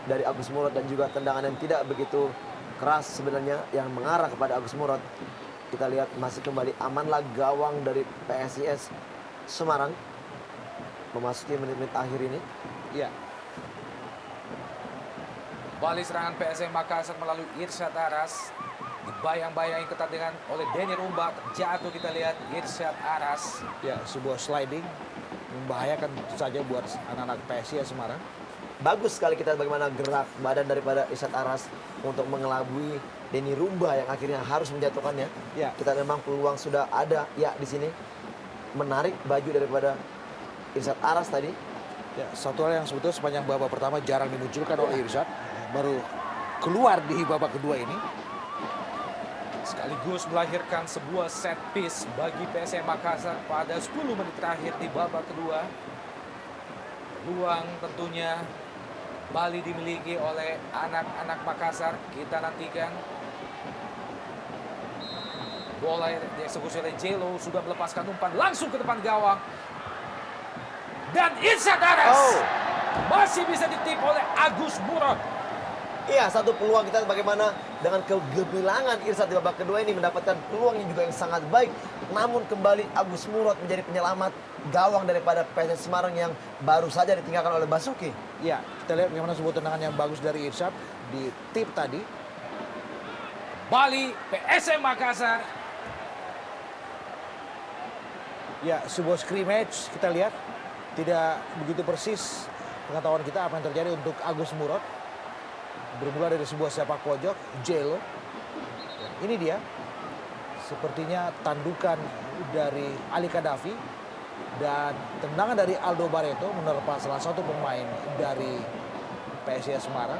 dari Agus Murad, dan juga tendangan yang tidak begitu keras sebenarnya yang mengarah kepada Agus Murad. Kita lihat masih kembali amanlah gawang dari PSIS Semarang memasuki menit-menit akhir ini. Ya, Kembali serangan PSM Makassar melalui Irsyad Aras. Dibayang-bayangi ketat dengan oleh Denny Rumba. Terjatuh kita lihat Irsyad Aras. ya, sebuah sliding membahayakan tentu saja buat anak-anak PSIS Semarang. Bagus sekali kita bagaimana gerak badan daripada Irsad Aras untuk mengelabui Denny Rumba yang akhirnya harus menjatuhkannya. Ya. Kita memang peluang sudah ada ya di sini. Menarik baju daripada Irsad Aras tadi. Ya, satu hal yang sebetulnya sepanjang babak pertama jarang dimunculkan oleh Irsad, baru keluar di babak kedua ini. Sekaligus melahirkan sebuah set piece bagi PSM Makassar pada 10 menit terakhir di babak kedua. Ruang tentunya Bali dimiliki oleh anak-anak Makassar. Kita nantikan. Bola dieksekusi oleh Jelo, sudah melepaskan umpan langsung ke depan gawang. Dan Irsad Aras masih bisa ditip oleh Agus Murad. Iya, satu peluang kita bagaimana dengan kegemilangan Irsad di babak kedua ini mendapatkan peluang yang juga yang sangat baik. Namun kembali Agus Murad menjadi penyelamat gawang daripada PSIS Semarang yang baru saja ditinggalkan oleh Basuki. Ya, kita lihat bagaimana sebuah tendangan yang bagus dari Irsad di tip tadi. Bali PSM Makassar. Ya, sebuah scrimmage kita lihat tidak begitu persis pengetahuan kita apa yang terjadi untuk Agus Murad. Bermula dari sebuah sepak pojok, Jelo. Ini dia, sepertinya tandukan dari Ali Kadafi dan tendangan dari Aldo Barreto menerpa salah satu pemain dari PSIS Semarang.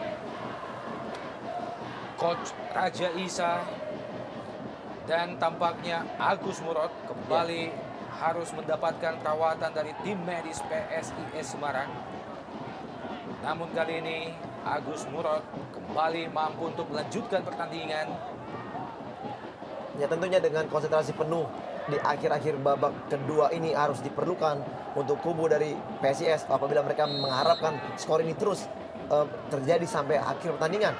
Coach Raja Isa dan tampaknya Agus Murad kembali harus mendapatkan perawatan dari tim medis PSIS Semarang. Namun kali ini Agus Murad kembali mampu untuk melanjutkan pertandingan. Ya tentunya dengan konsentrasi penuh di akhir-akhir babak kedua ini harus diperlukan untuk kubu dari PSIS apabila mereka mengharapkan skor ini terus terjadi sampai akhir pertandingan.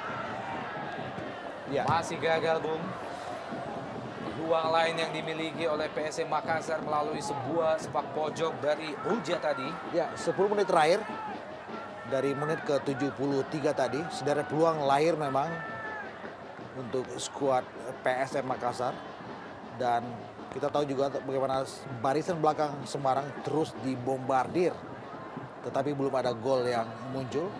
Ya, Masih gagal, Bung. Peluang lain yang dimiliki oleh PSM Makassar melalui sebuah sepak pojok dari Uja tadi. ya 10 menit terakhir dari menit ke 73 tadi, sederet peluang lahir memang untuk skuad PSM Makassar. Dan kita tahu juga bagaimana barisan belakang Semarang terus dibombardir. Tetapi belum ada gol yang muncul.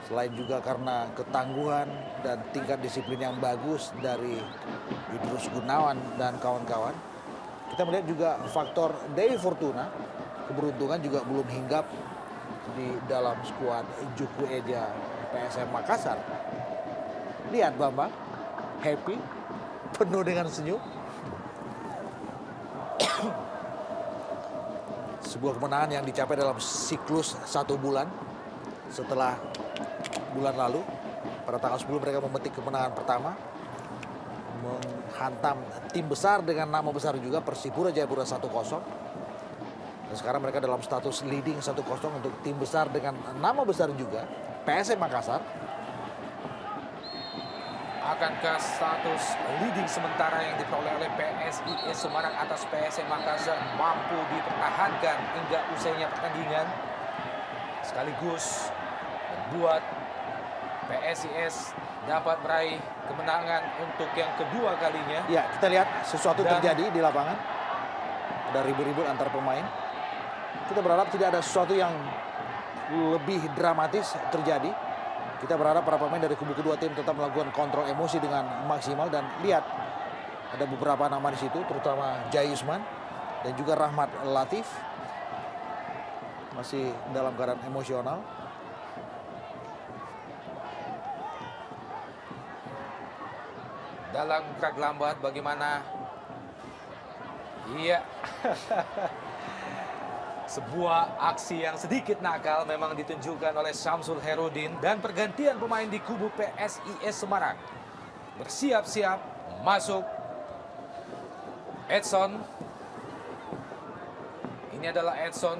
Selain juga karena ketangguhan dan tingkat disiplin yang bagus dari Idrus Gunawan dan kawan-kawan. Kita melihat juga faktor Dewi Fortuna, keberuntungan juga belum hinggap di dalam skuad Juku Eja PSM Makassar. Lihat Bambang, happy, penuh dengan senyum. Sebuah kemenangan yang dicapai dalam siklus 1 bulan setelah bulan lalu. Pada tanggal 10 mereka memetik kemenangan pertama, menghantam tim besar dengan nama besar juga, Persipura Jayapura 1-0. Dan sekarang mereka dalam status leading 1-0 untuk tim besar dengan nama besar juga, PSM Makassar. Akankah status leading sementara yang diperoleh oleh PSIS Semarang atas PSM Makassar mampu dipertahankan hingga usainya pertandingan? Sekaligus membuat PSIS dapat meraih kemenangan untuk yang kedua kalinya. Ya, kita lihat sesuatu Dan- terjadi di lapangan. Ada ribut-ribut antar pemain. Kita berharap tidak ada sesuatu yang lebih dramatis terjadi. Kita berharap para pemain dari kubu kedua tim tetap melakukan kontrol emosi dengan maksimal. Dan lihat, ada beberapa nama di situ, terutama Jai Usman dan juga Rahmat Latif. Masih dalam keadaan emosional. Dalam gerak lambat bagaimana? Iya. Sebuah aksi yang sedikit nakal memang ditunjukkan oleh Syamsul Herudin dan pergantian pemain di kubu PSIS Semarang. Bersiap-siap masuk Edson. Ini adalah Edson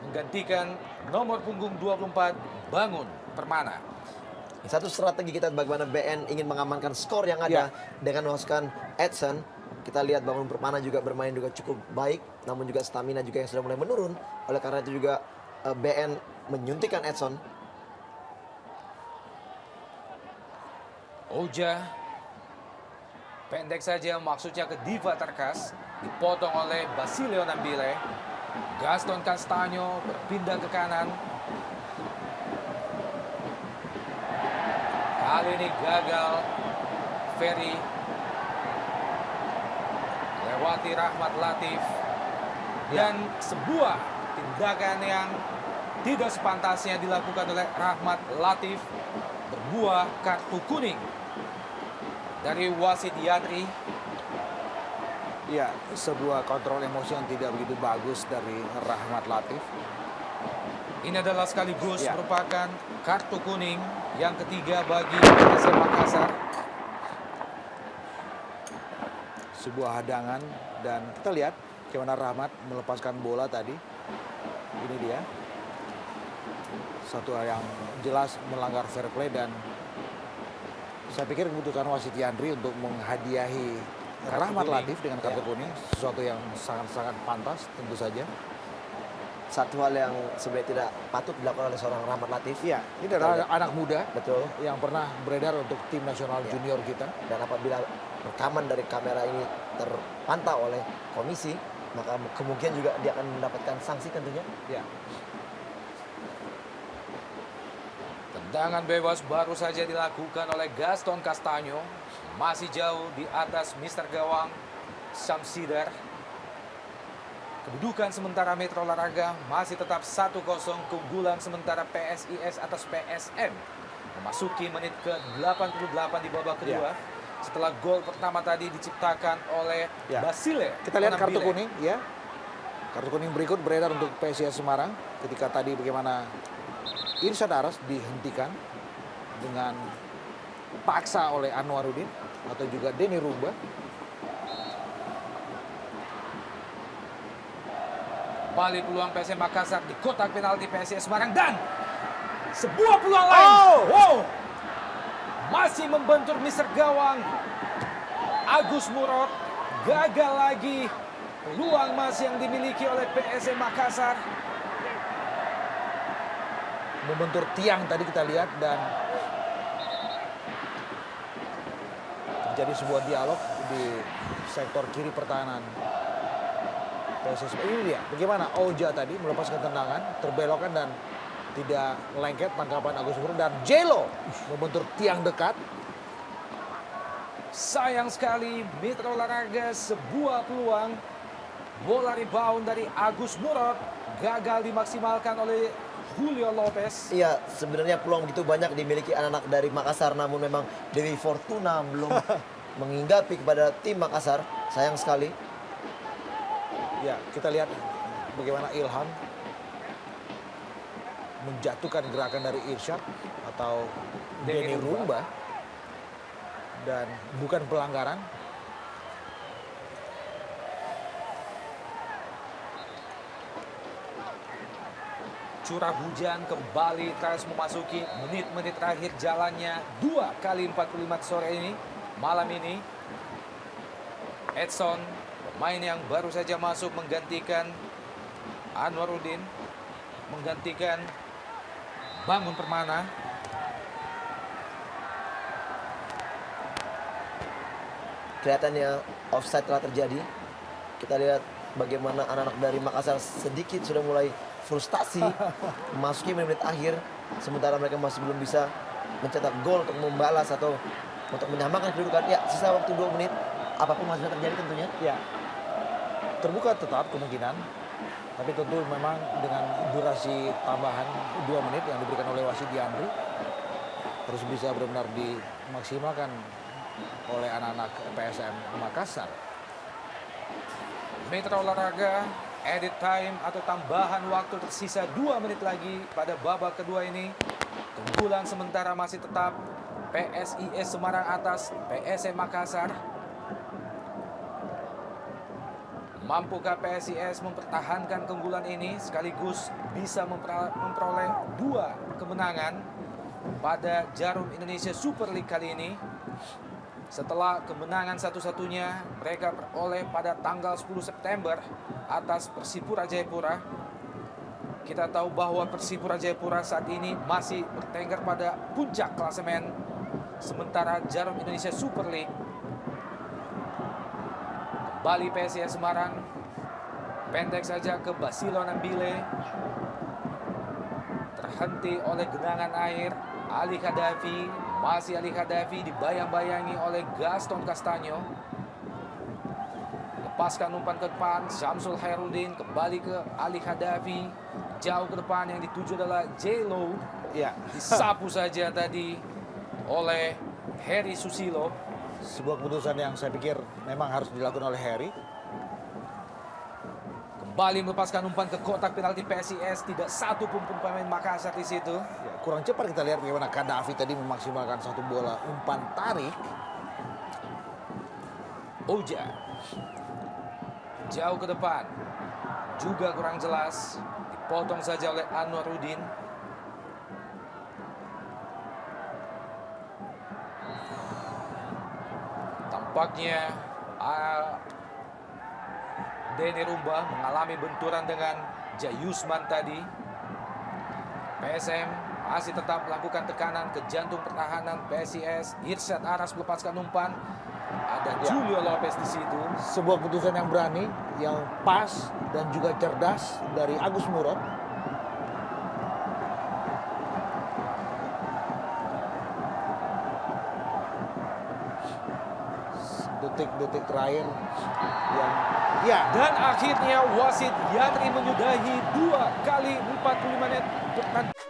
menggantikan nomor punggung 24 Bangun Permana. Satu strategi kita bagaimana BN ingin mengamankan skor yang ada dengan memasukkan Edson. Kita lihat Bangun Permana juga bermain juga cukup baik, namun juga stamina juga yang sudah mulai menurun. Oleh karena itu juga BN menyuntikkan Edson. Oja pendek saja maksudnya ke Diva Tarkas, dipotong oleh Basilio Nambile. Gaston Castagno berpindah ke kanan. Kali ini gagal. Ferry lewati Rahmat Latif. Dan sebuah tindakan yang tidak sepantasnya dilakukan oleh Rahmat Latif berbuah kartu kuning dari wasit Yandri. Ya, sebuah kontrol emosi yang tidak begitu bagus dari Rahmat Latif. Ini adalah sekaligus Ya. merupakan kartu kuning yang ketiga bagi PSM Makassar. Sebuah hadangan dan kita lihat bagaimana Rahmat melepaskan bola tadi. Ini dia. Satu hal yang jelas melanggar fair play dan saya pikir keputusan wasit Yandri untuk menghadiahi Kartu Rahmat kuning. Latif dengan kartu kuning sesuatu yang sangat-sangat pantas tentu saja. Satu hal yang sebenarnya tidak patut dilakukan oleh seorang Rahmat Latif. Iya, ini adalah anak muda Betul. yang pernah beredar untuk tim nasional junior kita. Dan apabila rekaman dari kamera ini terpantau oleh komisi, maka kemungkinan juga dia akan mendapatkan sanksi tentunya. Ya, Tendangan bebas baru saja dilakukan oleh Gaston Castagno. Masih jauh di atas Mister Gawang Syamsidar. Kedudukan sementara Metro Olahraga masih tetap 1-0, keunggulan sementara PSIS atas PSM. Memasuki menit ke-88 di babak kedua. Setelah gol pertama tadi diciptakan oleh Ya. Basile. kita lihat kartu Onambile. kuning ya. Kartu kuning berikut beredar untuk PSIS Semarang ketika tadi bagaimana Irsyad Aras dihentikan dengan paksa oleh Anwaruddin atau juga Denny Rumba. Balik peluang PSM Makassar di kotak penalti PSIS Semarang dan sebuah peluang lain. Oh! Wow. Masih membentur Mister Gawang. Agus Murad gagal lagi. Peluang masih yang dimiliki oleh PSM Makassar. Membentur tiang tadi kita lihat dan terjadi sebuah dialog di sektor kiri pertahanan PSIS. Ini dia bagaimana Oja tadi melepaskan tendangan, terbelokkan dan tidak lengket tangkapan Agus Murad dan Jelo membentur tiang dekat. Sayang sekali Mitra Olahraga sebuah peluang. Bola rebound dari Agus Murad gagal dimaksimalkan oleh Julio Lopez. Iya, sebenarnya peluang begitu banyak dimiliki anak-anak dari Makassar, namun memang Dewi Fortuna belum menghinggapi kepada tim Makassar. Sayang sekali. Ya, kita lihat bagaimana Ilham menjatuhkan gerakan dari Irsyad atau Denny Denny Rumba dan bukan pelanggaran. Curah hujan kembali terus memasuki menit-menit terakhir jalannya 2 kali 45 sore ini, malam ini. Edson, pemain yang baru saja masuk menggantikan Anwaruddin, menggantikan Bangun Permana. Kelihatannya offside telah terjadi. Kita lihat bagaimana anak-anak dari Makassar sedikit sudah mulai frustasi memasuki menit-menit akhir, sementara mereka masih belum bisa mencetak gol untuk membalas atau untuk menyamakan kedudukan. Ya, sisa waktu 2 menit, apapun masih bisa terjadi tentunya. Ya, terbuka tetap kemungkinan, tapi tentu memang dengan durasi tambahan 2 menit yang diberikan oleh wasit Yandri harus bisa benar-benar dimaksimalkan oleh anak-anak PSM Makassar. Mitra Olahraga edit time atau tambahan waktu tersisa 2 menit lagi pada babak kedua ini. Keunggulan sementara masih tetap PSIS Semarang atas PSM Makassar. Mampukah PSIS mempertahankan keunggulan ini sekaligus bisa memperoleh 2 kemenangan pada Jarum Indonesia Super League kali ini? Setelah kemenangan satu-satunya mereka peroleh pada tanggal 10 September atas Persipura Jayapura. Kita tahu bahwa Persipura Jayapura saat ini masih bertengger pada puncak klasemen, sementara Jarum Indonesia Super League kembali PSIS Semarang. Pendek saja ke Basilo Nambile. Terhenti oleh genangan air. Ali Khadafi, masih Ali Khadafi dibayang-bayangi oleh Gaston Castanyo. Lepaskan umpan ke depan, Syamsul Hairudin kembali ke Ali Khadafi. Jauh ke depan yang dituju adalah J-Lo. Ya, Disapu saja tadi oleh Heri Susilo. sebuah keputusan yang saya pikir memang harus dilakukan oleh Harry. Kembali melepaskan umpan ke kotak penalti PSIS. Tidak satu pun pemain Makassar di situ. Ya, kurang cepat kita lihat bagaimana Khadafi tadi memaksimalkan satu bola umpan tarik. Oja. Jauh ke depan. Juga kurang jelas. Dipotong saja oleh Anwarudin. Tampaknya Denny Rumba mengalami benturan dengan Jayusman tadi. PSM masih tetap melakukan tekanan ke jantung pertahanan PSIS. Irsyad Aras melepaskan umpan. Ada Julio Lopez di situ. Sebuah keputusan yang berani, yang pas dan juga cerdas dari Agus Murad. Detik-detik terakhir yang Dan akhirnya wasit Yandri menyudahi 2 kali 45 menit pertandingan.